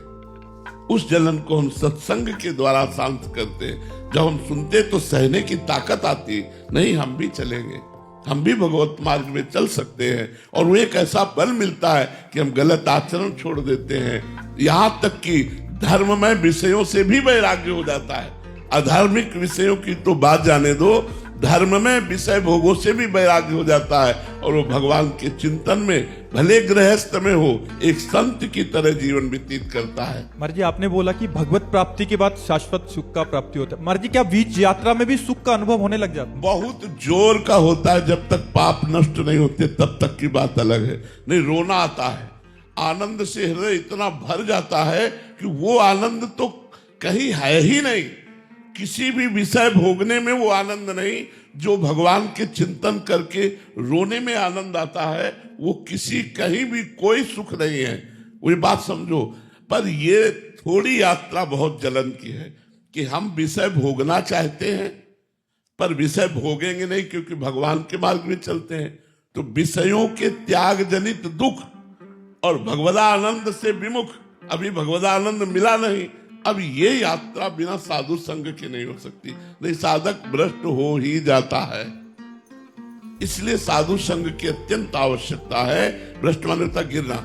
उस जलन को हम सत्संग के द्वारा शांत करते हैं। जब हम सुनते तो सहने की ताकत आती, नहीं हम भी चलेंगे, हम भी भगवत मार्ग में चल सकते हैं। और वो एक ऐसा बल मिलता है कि हम गलत आचरण छोड़ देते हैं। यहां तक कि धर्ममय विषयों से भी वैराग्य हो जाता है। अधार्मिक विषयों की तो बात जाने दो, धर्म में विषय भोगों से भी वैराग्य हो जाता है और वो भगवान के चिंतन में, भले गृहस्थ में हो, एक संत की तरह जीवन व्यतीत करता है। महाराज जी, आपने बोला कि भगवत प्राप्ति के बाद शाश्वत सुख का प्राप्ति होता है। महाराज जी, क्या बीच यात्रा में भी सुख का अनुभव होने लग जाता है? बहुत जोर का होता है। जब तक पाप नष्ट नहीं होते तब तक की बात अलग है। नहीं, रोना आता है, आनंद से हृदय इतना भर जाता है कि वो आनंद तो कहीं है ही नहीं। किसी भी विषय भोगने में वो आनंद नहीं जो भगवान के चिंतन करके रोने में आनंद आता है। वो किसी कहीं भी कोई सुख नहीं है, वो बात समझो। पर ये थोड़ी यात्रा बहुत जलन की है कि हम विषय भोगना चाहते हैं पर विषय भोगेंगे नहीं, क्योंकि भगवान के मार्ग में चलते हैं। तो विषयों के त्याग जनित दुख और भगवदानंद से विमुख, अभी भगवदानंद मिला नहीं। अब ये यात्रा बिना साधु संग के नहीं हो सकती, नहीं साधक भ्रष्ट हो ही जाता है। इसलिए साधु संग की अत्यंत आवश्यकता है। भ्रष्ट मानवता गिरना,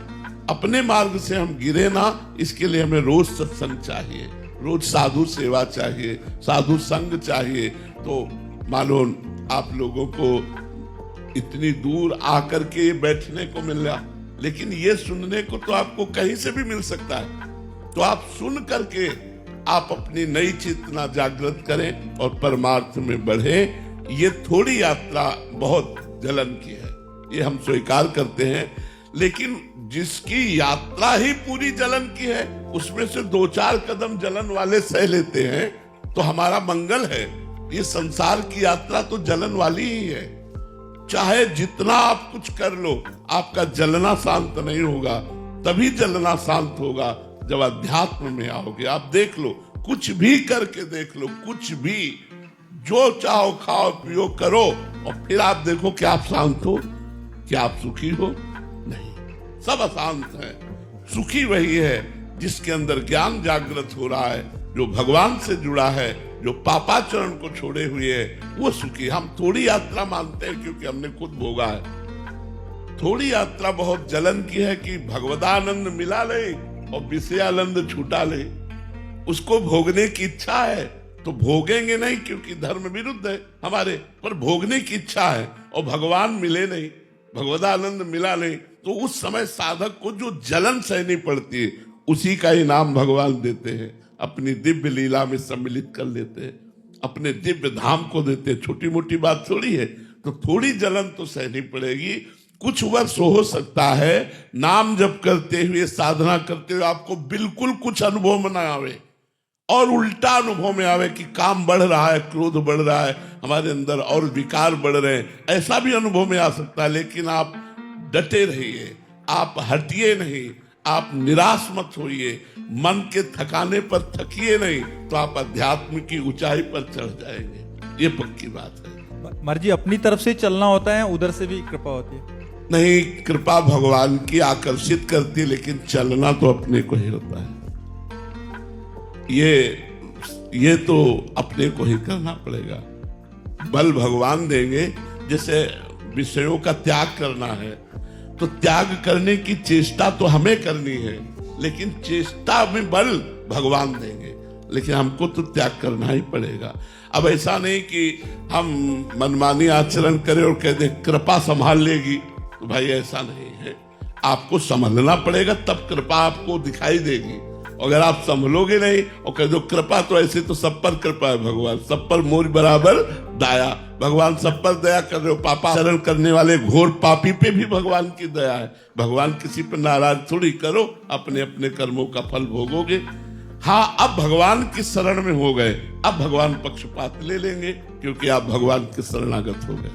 अपने मार्ग से हम गिरे ना, इसके लिए हमें रोज सत्संग चाहिए, रोज साधु सेवा चाहिए, साधु संग चाहिए। तो मानो आप लोगों को इतनी दूर आकर के बैठने को मिल रहा, लेकिन ये सुनने को तो आपको कहीं से भी मिल सकता है। तो आप सुन करके आप अपनी नई चेतना जागृत करें और परमार्थ में बढ़े। ये थोड़ी यात्रा बहुत जलन की है। ये हम स्वीकार करते हैं, लेकिन जिसकी यात्रा ही पूरी जलन की है, उसमें से 2-4 कदम जलन वाले सह लेते हैं तो हमारा मंगल है। ये संसार की यात्रा तो जलन वाली ही है। चाहे जितना आप कुछ कर लो, आपका जलना शांत नहीं होगा। तभी जलना शांत होगा जब अध्यात्म में आओगे। आप देख लो, कुछ भी करके देख लो, कुछ भी, जो चाहो खाओ पियो करो, और फिर आप देखो कि आप शांत हो, क्या आप सुखी हो? नहीं, सब अशांत है। सुखी वही है जिसके अंदर ज्ञान जागृत हो रहा है, जो भगवान से जुड़ा है, जो पापाचरण को छोड़े हुए है, वो सुखी। हम थोड़ी यात्रा मानते हैं क्योंकि हमने खुद भोगा है। थोड़ी यात्रा बहुत जलन की है कि भगवदानंद मिला ले और विषयानंद छूटा ले। उसको भोगने की इच्छा है तो भोगेंगे नहीं, क्योंकि धर्म विरुद्ध है हमारे, पर भोगने की इच्छा है और भगवान मिले नहीं, भगवदानंद मिला नहीं, तो उस समय साधक को जो जलन सहनी पड़ती है, उसी का ही नाम भगवान देते हैं। अपनी दिव्य लीला में सम्मिलित कर लेते हैं, अपने दिव्य धाम को देते हैं। छोटी मोटी बात थोड़ी है। तो थोड़ी जलन तो सहनी पड़ेगी। कुछ वर्ष हो सकता है नाम जप करते हुए, साधना करते हुए आपको बिल्कुल कुछ अनुभव में ना आवे, और उल्टा अनुभव में आवे कि काम बढ़ रहा है, क्रोध बढ़ रहा है हमारे अंदर, और विकार बढ़ रहे हैं, ऐसा भी अनुभव में आ सकता है। लेकिन आप डटे रहिए, आप हटिए नहीं, आप निराश मत होइए, मन के थकाने पर थकिए नहीं, तो आप अध्यात्म की ऊंचाई पर चढ़ जाएंगे। ये पक्की बात है। महाराज जी, अपनी तरफ से चलना होता है, उधर से भी कृपा होती है? नहीं, कृपा भगवान की आकर्षित करती है, लेकिन चलना तो अपने को ही होता है। ये तो अपने को ही करना पड़ेगा। बल भगवान देंगे। जैसे विषयों का त्याग करना है, तो त्याग करने की चेष्टा तो हमें करनी है, लेकिन चेष्टा में बल भगवान देंगे, लेकिन हमको तो त्याग करना ही पड़ेगा। अब ऐसा नहीं कि हम मनमानी आचरण करें और कह दें कृपा संभाल लेगी, तो भाई ऐसा नहीं है। आपको संभलना पड़ेगा, तब कृपा आपको दिखाई देगी। अगर आप संभलोगे नहीं और कह दो कृपा, तो ऐसे तो सब पर कृपा है भगवान, सब पर मोर बराबर दया। भगवान सब पर दया कर रहे हो। पापाचरण करने वाले घोर पापी पे भी भगवान की दया है। भगवान किसी पर नाराज थोड़ी। करो, अपने अपने कर्मों का फल भोगोगे। हाँ, अब भगवान की शरण में हो गए, अब भगवान पक्षपात ले लेंगे, क्योंकि आप भगवान के शरणागत हो गए।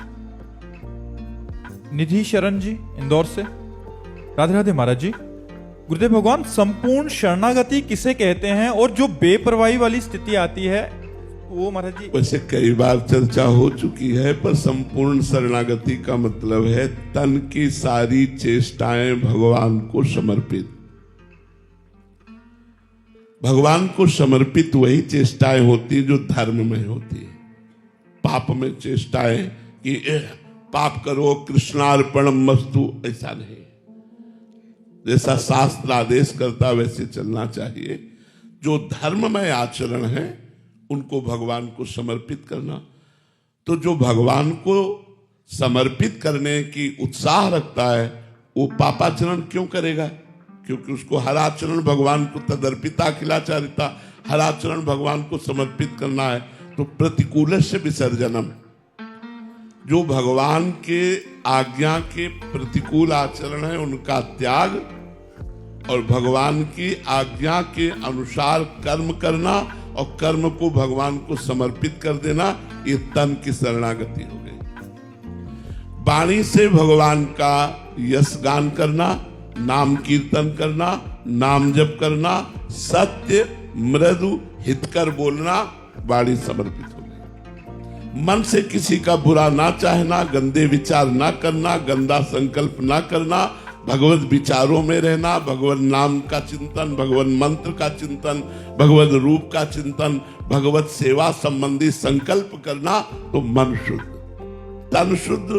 निधि शरण जी, इंदौर से। राधे राधे महाराज जी। गुरुदेव भगवान, संपूर्ण शरणागति किसे कहते हैं, और जो बेपरवाही वाली स्थिति आती है वो महाराज जी? वैसे कई बार चर्चा हो चुकी है, पर संपूर्ण शरणागति का मतलब है तन की सारी चेष्टाएं भगवान को समर्पित। भगवान को समर्पित वही चेष्टाएं होती जो धर्म में होती है। पाप में चेष्टाएं कि पाप करो कृष्णार्पणम मस्तु, ऐसा नहीं। जैसा शास्त्र आदेश करता वैसे चलना चाहिए। जो धर्ममय आचरण है उनको भगवान को समर्पित करना। तो जो भगवान को समर्पित करने की उत्साह रखता है, वो पापाचरण क्यों करेगा? क्योंकि उसको हर आचरण भगवान को तदर्पिता अखिलाचारिता, हर आचरण भगवान को समर्पित करना है। तो प्रतिकूल से विसर्जनम, जो भगवान के आज्ञा के प्रतिकूल आचरण है उनका त्याग, और भगवान की आज्ञा के अनुसार कर्म करना और कर्म को भगवान को समर्पित कर देना, ये तन की शरणागति हो गई। वाणी से भगवान का यश गान करना, नाम कीर्तन करना, नाम जप करना, सत्य मृदु हितकर बोलना, वाणी समर्पित हो गई। मन से किसी का बुरा ना चाहना, गंदे विचार ना करना, गंदा संकल्प ना करना, भगवत विचारों में रहना, भगवत नाम का चिंतन, भगवत मंत्र का चिंतन, भगवत रूप का चिंतन, भगवत सेवा संबंधी संकल्प करना, तो मन शुद्ध, तन शुद्ध,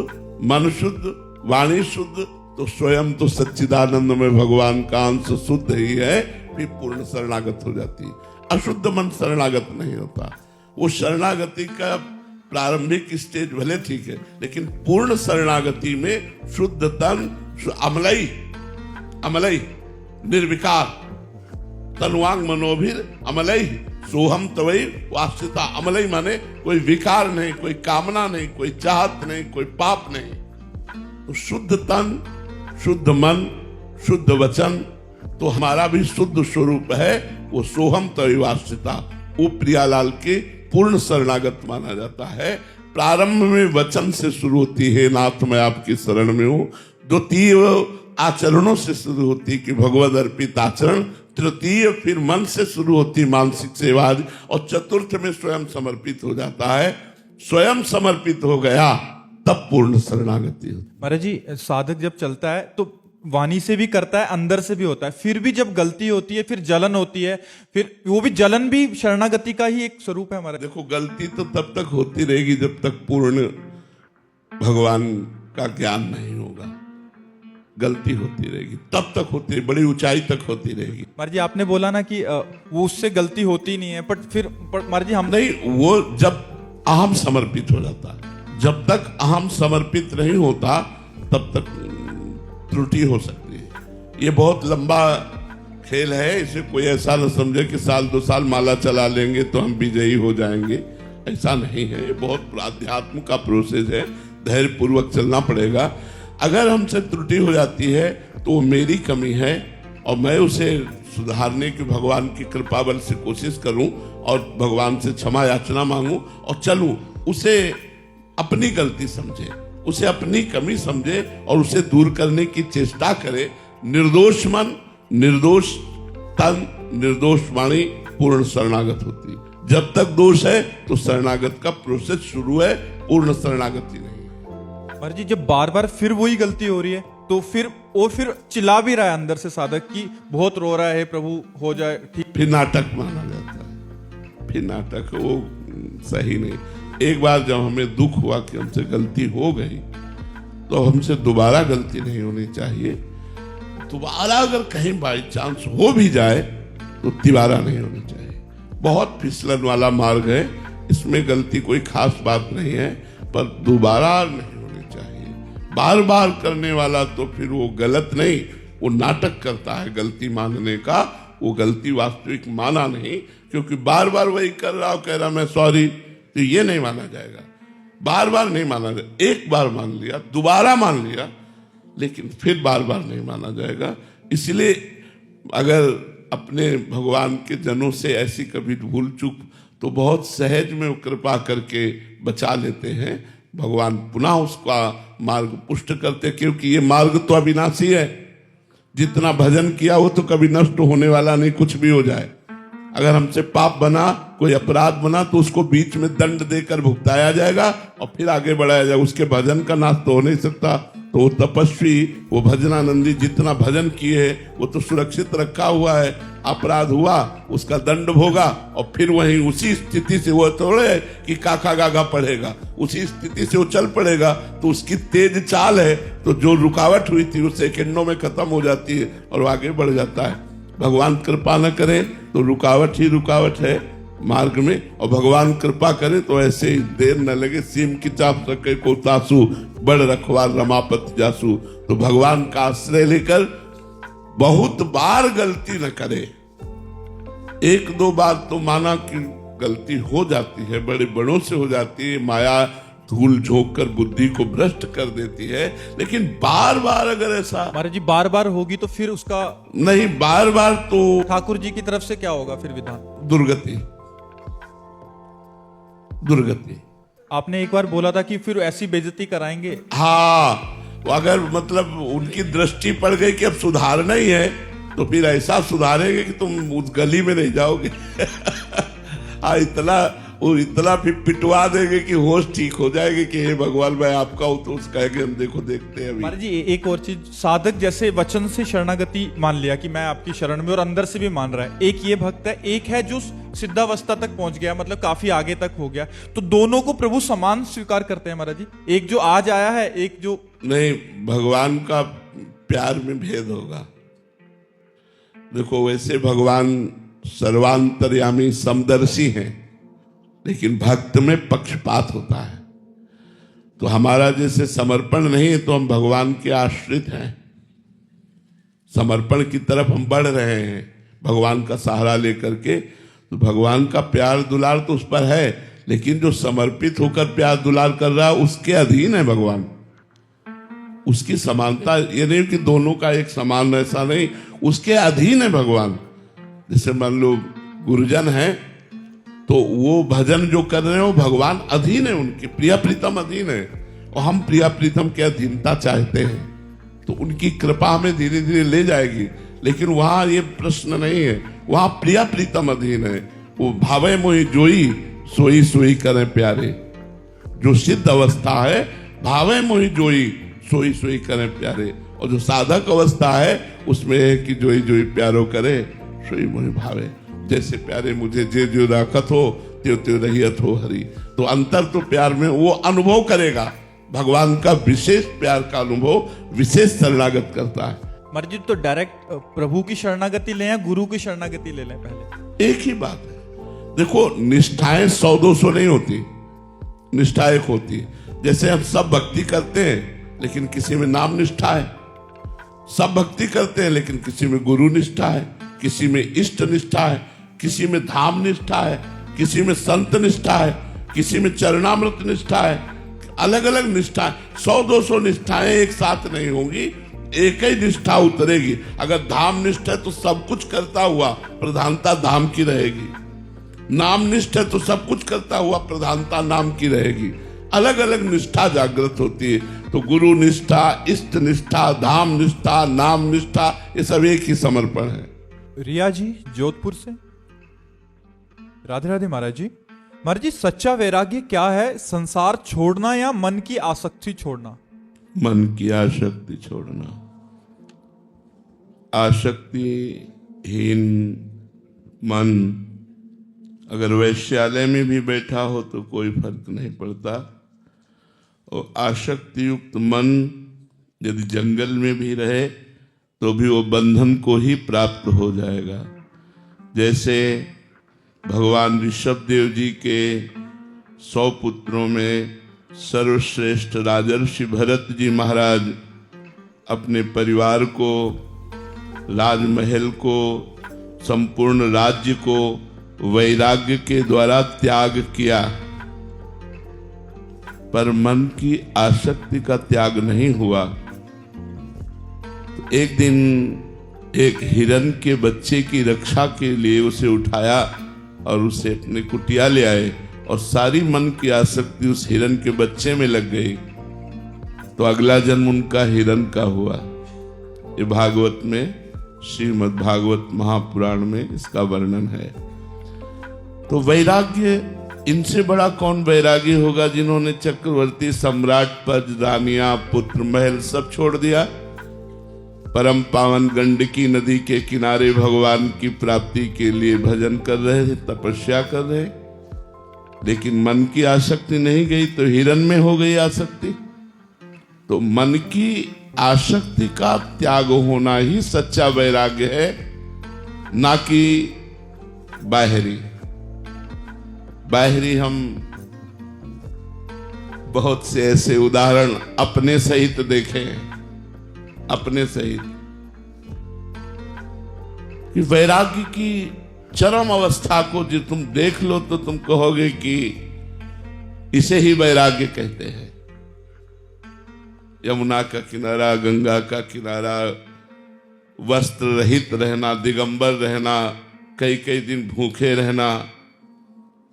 मन शुद्ध, वाणी शुद्ध, तो स्वयं तो सच्चिदानंद में भगवान का अंश शुद्ध ही है, फिर पूर्ण शरणागत हो जाती है। अशुद्ध मन शरणागत नहीं होता। वो शरणागति का प्रारंभिक स्टेज भले ठीक है, लेकिन पूर्ण शरणागति में शुद्ध तन, अमलई अमलई निर्विकार, तनुवांग मनोभिर अमलई सोहम तवई वास्तिता। अमलई माने कोई विकार नहीं, कोई कामना नहीं, कोई चाहत नहीं, कोई पाप नहीं। तो शुद्ध तन, शुद्ध मन, शुद्ध वचन, तो हमारा भी शुद्ध स्वरूप है वो सोहम तविवासिता, वो प्रियालाल के पूर्ण शरणागत माना जाता है। प्रारंभ में वचन से शुरू होती है, नाथ मैं आपकी शरण में हूं। द्वितीय आचरणों से शुरू होती कि भगवद अर्पित आचरण। तृतीय फिर मन से शुरू होती मानसिक सेवा, और चतुर्थ में स्वयं समर्पित हो जाता है। स्वयं समर्पित हो गया तब पूर्ण शरणागति होती। महाराज जी, साधक जब चलता है तो वाणी से भी करता है, अंदर से भी होता है, फिर भी जब गलती होती है, फिर जलन होती है, फिर वो भी जलन भी शरणागति का ही एक स्वरूप है हमारा। देखो, गलती तो तब तक होती रहेगी जब तक पूर्ण भगवान का ज्ञान नहीं होगा। गलती होती रहेगी, तब तक होती रहेगी, बड़ी ऊंचाई तक होती रहेगी। महाराज जी, आपने बोला ना कि वो उससे गलती होती नहीं है, बट फिर महाराज जी हम नहीं, वो जब अहम समर्पित हो जाता है। जब तक अहम समर्पित नहीं होता तब तक त्रुटि हो सकती है। ये बहुत लंबा खेल है, इसे कोई ऐसा न समझे कि साल 2 साल माला चला लेंगे तो हम विजयी हो जाएंगे। ऐसा नहीं है, ये बहुत अध्यात्म का प्रोसेस है, धैर्य पूर्वक चलना पड़ेगा। अगर हमसे त्रुटि हो जाती है तो मेरी कमी है और मैं उसे सुधारने की भगवान की कृपा बल से कोशिश करूं और भगवान से क्षमा याचना मांगूं और चलूं। उसे अपनी गलती समझे, उसे अपनी कमी समझे और उसे दूर करने की चेष्टा करे। निर्दोष मन, निर्दोष तन, निर्दोष वाणी पूर्ण शरणागत होती। जब तक दोष है तो शरणागत का प्रोसेस शुरू है, पूर्ण शरणागति नहीं। महाराज जी, जब बार बार फिर वही गलती हो रही है तो फिर चिल्ला भी रहा है अंदर से साधक की बहुत रो रहा है, प्रभु हो जाए ठीक, फिर नाटक माना जाता है। फिर नाटक वो सही नहीं। एक बार जब हमें दुख हुआ कि हमसे गलती हो गई तो हमसे दोबारा गलती नहीं होनी चाहिए। दोबारा अगर कहीं बाई चांस हो भी जाए तो तिबारा नहीं होनी चाहिए। बहुत फिसलन वाला मार्ग है, इसमें गलती कोई खास बात नहीं है, पर दोबारा नहीं होनी चाहिए। बार बार करने वाला तो फिर वो गलत नहीं, वो नाटक करता है गलती मानने का। वो गलती वास्तविक माना नहीं, क्योंकि बार बार वही कर रहा, कह रहा मैं सॉरी, तो ये नहीं माना जाएगा। बार बार नहीं माना जाएगा। एक बार मान लिया, दोबारा मान लिया, लेकिन फिर बार बार नहीं माना जाएगा। इसलिए अगर अपने भगवान के जनों से ऐसी कभी भूल चूक तो बहुत सहज में वो कृपा करके बचा लेते हैं। भगवान पुनः उसका मार्ग पुष्ट करते, क्योंकि ये मार्ग तो अविनाशी है। जितना भजन किया वो तो कभी नष्ट होने वाला नहीं, कुछ भी हो जाए। अगर हमसे पाप बना, कोई अपराध बना, तो उसको बीच में दंड देकर भुगताया जाएगा और फिर आगे बढ़ाया जाएगा। उसके भजन का नाश तो हो नहीं सकता। तो वो तपस्वी, वो भजनानंदी जितना भजन किए वो तो सुरक्षित रखा हुआ है। अपराध हुआ, उसका दंड भोगा और फिर वहीं उसी स्थिति से वो थोड़े कि काका गागा पढ़ेगा, उसी स्थिति से वो चल पड़ेगा। तो उसकी तेज चाल है, तो जो रुकावट हुई थी वो सेकंडों में खत्म हो जाती है और वो आगे बढ़ जाता है। भगवान कृपा न करे तो रुकावट ही रुकावट है मार्ग में, और भगवान कृपा करे तो ऐसे ही देर न लगे। सीम की चाप सके को तासु, बड़ रखवार रमापति जासु। तो भगवान का आश्रय लेकर बहुत बार गलती न करे। 1-2 बार तो माना कि गलती हो जाती है, बड़े बड़ों से हो जाती है, माया धूल झोंक कर बुद्धि को भ्रष्ट कर देती है। लेकिन बार बार अगर ऐसा महाराज जी बार बार होगी तो फिर उसका नहीं, बार बार तो ठाकुर जी की तरफ से क्या होगा फिर विधान? दुर्गति। दुर्गति। आपने एक बार बोला था कि फिर ऐसी बेइज्जती कराएंगे। हाँ, अगर मतलब उनकी दृष्टि पड़ गई कि अब सुधारना ही है तो फिर ऐसा सुधारेंगे कि तुम उस गली में नहीं जाओगे। हाँ, इतना फिर पिटवा देंगे कि होश ठीक हो जाएगी कि हे भगवान मैं आपका हूं। तो उसका हम देखते हैं अभी। महाराज जी एक और चीज, साधक जैसे वचन से शरणागति मान लिया कि मैं आपकी शरण में, और अंदर से भी मान रहा है। एक ये भक्त है, एक है जो सिद्धावस्था तक पहुंच गया, मतलब काफी आगे तक हो गया। तो दोनों को प्रभु समान स्वीकार करते हैं महाराज जी? एक जो आज आया है, एक जो नहीं। भगवान का प्यार में भेद होगा। देखो, वैसे भगवान सर्वांतर्यामी समदर्शी हैं, लेकिन भक्त में पक्षपात होता है। तो हमारा जैसे समर्पण नहीं है तो हम भगवान के आश्रित हैं। समर्पण की तरफ हम बढ़ रहे हैं भगवान का सहारा लेकर के। तो भगवान का प्यार दुलार तो उस पर है, लेकिन जो समर्पित होकर प्यार दुलार कर रहा है उसके अधीन है भगवान। उसकी समानता, ये नहीं कि दोनों का एक समान, ऐसा नहीं, उसके अधीन है भगवान। जैसे मान लो गुरुजन है तो वो भजन जो कर रहे हैं वो भगवान अधीन है, उनकी प्रिया प्रीतम अधीन है, और हम प्रिया प्रीतम की अधीनता चाहते हैं, तो उनकी कृपा हमें धीरे धीरे ले जाएगी। लेकिन वहां ये प्रश्न नहीं है, वहां प्रिया प्रीतम अधीन है। वो भावे मोहि जोई सोई सोई करें प्यारे, जो सिद्ध अवस्था है भावे मोहि जोई सोई सोई करें प्यारे, और जो साधक अवस्था है उसमें है कि जोई जोई प्यारो करे सोई मोहि भावे। जैसे प्यारे मुझे जे जो राखत हो त्यो त्यो रहियत हो हरि। तो अंतर तो प्यार में वो अनुभव करेगा, भगवान का विशेष प्यार का अनुभव विशेष शरणागत करता है। मर्जी तो डायरेक्ट प्रभु की शरणागति लें या गुरु की शरणागति ले लें पहले? एक ही बात है। देखो निष्ठाएं 100-200 नहीं होती, निष्ठा एक होती है। जैसे हम सब भक्ति करते हैं लेकिन किसी में नाम निष्ठा है, सब भक्ति करते हैं लेकिन किसी में गुरु निष्ठा है, किसी में इष्ट निष्ठा है, किसी में धाम निष्ठा है, किसी में संत निष्ठा है, किसी में चरणामृत निष्ठा है। अलग अलग निष्ठा, 100-200 निष्ठाएं एक साथ नहीं होंगी, एक ही निष्ठा उतरेगी। अगर धाम निष्ठा है तो सब कुछ करता हुआ प्रधानता धाम की रहेगी, नाम निष्ठा है तो सब कुछ करता हुआ प्रधानता नाम की रहेगी। अलग अलग निष्ठा जागृत होती है। तो गुरु निष्ठा, इष्ट निष्ठा, धाम निष्ठा, नाम निष्ठा, ये सब एक ही समर्पण है। रिया जी जोधपुर से, राधे राधे महाराज जी। महाराज जी सच्चा वैराग्य क्या है? संसार छोड़ना या मन की आसक्ति छोड़ना? मन की आसक्ति छोड़ना। आसक्तिहीन मन अगर वैश्यालय में भी बैठा हो तो कोई फर्क नहीं पड़ता, और आसक्ति युक्त मन यदि जंगल में भी रहे तो भी वो बंधन को ही प्राप्त हो जाएगा। जैसे भगवान ऋषभदेव जी के 100 पुत्रों में सर्वश्रेष्ठ राजर्षि भरत जी महाराज अपने परिवार को, राजमहल को, संपूर्ण राज्य को वैराग्य के द्वारा त्याग किया, पर मन की आसक्ति का त्याग नहीं हुआ। तो एक दिन एक हिरन के बच्चे की रक्षा के लिए उसे उठाया और उसे अपने कुटिया ले आए, और सारी मन की आसक्ति उस हिरन के बच्चे में लग गई। तो अगला जन्म उनका हिरन का हुआ। ये भागवत में, श्रीमद् भागवत महापुराण में इसका वर्णन है। तो वैराग्य, इनसे बड़ा कौन वैरागी होगा जिन्होंने चक्रवर्ती सम्राट पद, रानियां, पुत्र, महल सब छोड़ दिया, परम पावन गंडकी नदी के किनारे भगवान की प्राप्ति के लिए भजन कर रहे थे, तपस्या कर रहे, लेकिन मन की आसक्ति नहीं गई तो हिरन में हो गई आसक्ति। तो मन की आसक्ति का त्याग होना ही सच्चा वैराग्य है, ना कि बाहरी। बाहरी हम बहुत से ऐसे उदाहरण अपने सहित देखे हैं, अपने सहित, कि वैराग्य की चरम अवस्था को जो तुम देख लो तो तुम कहोगे कि इसे ही वैराग्य कहते हैं। यमुना का किनारा, गंगा का किनारा, वस्त्र रहित रहना, दिगंबर रहना, कई कई दिन भूखे रहना।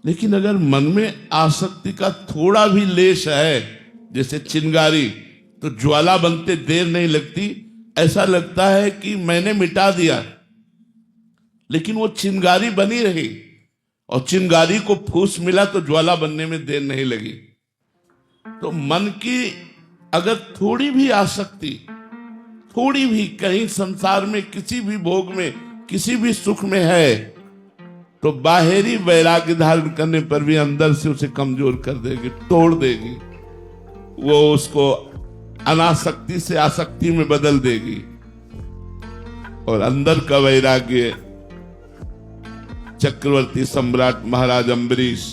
लेकिन अगर मन में आसक्ति का थोड़ा भी लेश है, जैसे चिंगारी, तो ज्वाला बनते देर नहीं लगती, ऐसा लगता है कि मैंने मिटा दिया, लेकिन वो चिंगारी बनी रही, और चिंगारी को फूस मिला तो ज्वाला बनने में देर नहीं लगी। तो मन की अगर थोड़ी भी आसक्ति, थोड़ी भी कहीं संसार में किसी भी भोग में, किसी भी सुख में है, तो बाहरी वैराग्य धारण करने पर भी अंदर से उसे कमजोर कर देगी, तोड़ देगी, वो उसको अनासक्ति से आसक्ति में बदल देगी। और अंदर का वैराग्य, चक्रवर्ती सम्राट महाराज अम्बरीश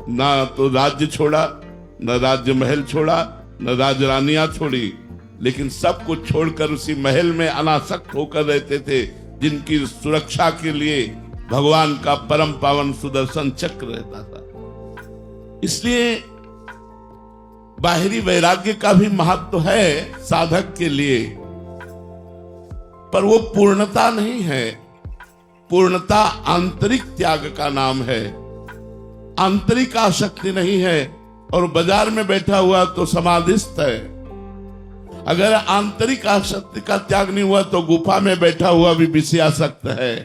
ना तो राज्य छोड़ा, न राज्य महल छोड़ा, न राजरानियां छोड़ी, लेकिन सब कुछ छोड़कर उसी महल में अनासक्त होकर रहते थे, जिनकी सुरक्षा के लिए भगवान का परम पावन सुदर्शन चक्र रहता था। इसलिए बाहरी वैराग्य का भी महत्व है साधक के लिए, पर वो पूर्णता नहीं है। पूर्णता आंतरिक त्याग का नाम है, आंतरिक आसक्ति नहीं है। और बाजार में बैठा हुआ तो समाधिस्थ है। अगर आंतरिक आसक्ति का त्याग नहीं हुआ तो गुफा में बैठा हुआ भी विषयासक्त है।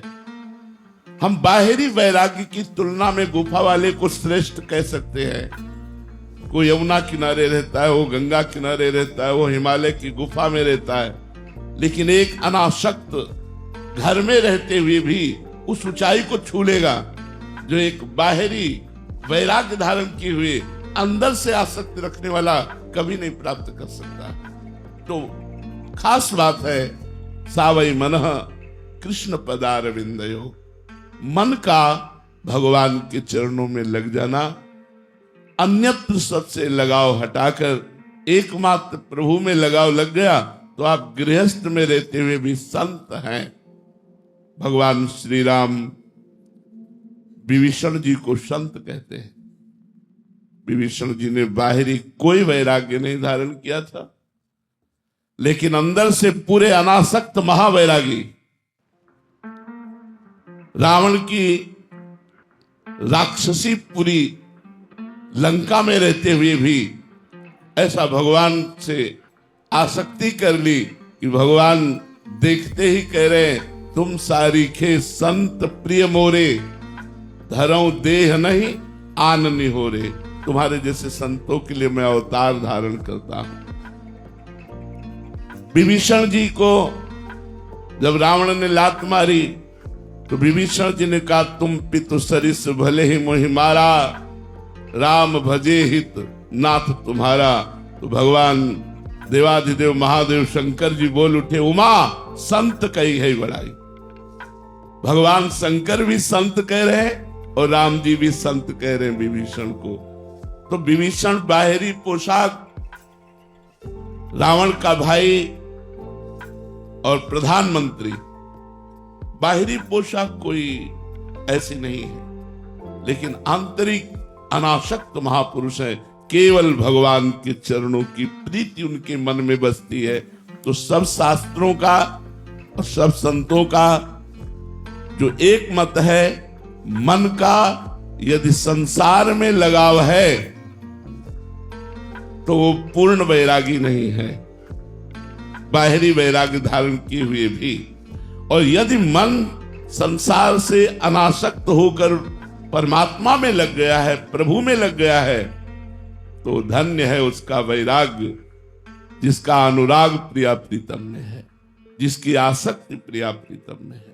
हम बाहरी वैराग्य की तुलना में गुफा वाले को श्रेष्ठ कह सकते हैं। कोई यमुना किनारे रहता है, वो गंगा किनारे रहता है, वो हिमालय की गुफा में रहता है, लेकिन एक अनासक्त घर में रहते हुए भी उस ऊंचाई को छू लेगा जो एक बाहरी वैराग्य धारण किए हुए अंदर से आसक्ति रखने वाला कभी नहीं प्राप्त कर सकता। तो खास बात है सावई मनः कृष्ण पदारविंदयो, मन का भगवान के चरणों में लग जाना, अन्यत्र सबसे लगाव हटाकर एकमात्र प्रभु में लगाव लग गया तो आप गृहस्थ में रहते हुए भी संत हैं। भगवान श्री राम विभीषण जी को संत कहते हैं। विभीषण जी ने बाहरी कोई वैराग्य नहीं धारण किया था, लेकिन अंदर से पूरे अनासक्त महावैरागी। रावण की राक्षसी पूरी लंका में रहते हुए भी ऐसा भगवान से आसक्ति कर ली कि भगवान देखते ही कह रहे तुम सारीखे संत प्रिय मोरे, धरऊं देह नहीं आन निहोरे। तुम्हारे जैसे संतों के लिए मैं अवतार धारण करता हूं। विभीषण जी को जब रावण ने लात मारी तो विभीषण जी ने कहा तुम पितु सरिस भले ही मोहि मारा, राम भजे हित नाथ तुम्हारा। तो भगवान देवाधिदेव महादेव शंकर जी बोल उठे उमा संत कही है बड़ाई। भगवान शंकर भी संत कह रहे हैं और राम जी भी संत कह रहे हैं विभीषण को। तो विभीषण बाहरी पोशाक, रावण का भाई और प्रधानमंत्री, बाहरी पोशाक कोई ऐसी नहीं है, लेकिन आंतरिक अनासक्त महापुरुष है। केवल भगवान के चरणों की प्रीति उनके मन में बसती है। तो सब शास्त्रों का और सब संतों का जो एक मत है, मन का यदि संसार में लगाव है तो वो पूर्ण वैरागी नहीं है, बाहरी वैराग्य धारण किए हुए भी। और यदि मन संसार से अनासक्त होकर परमात्मा में लग गया है, प्रभु में लग गया है, तो धन्य है उसका वैराग्य, जिसका अनुराग प्रिया प्रीतम में है, जिसकी आसक्ति प्रिया प्रीतम में है।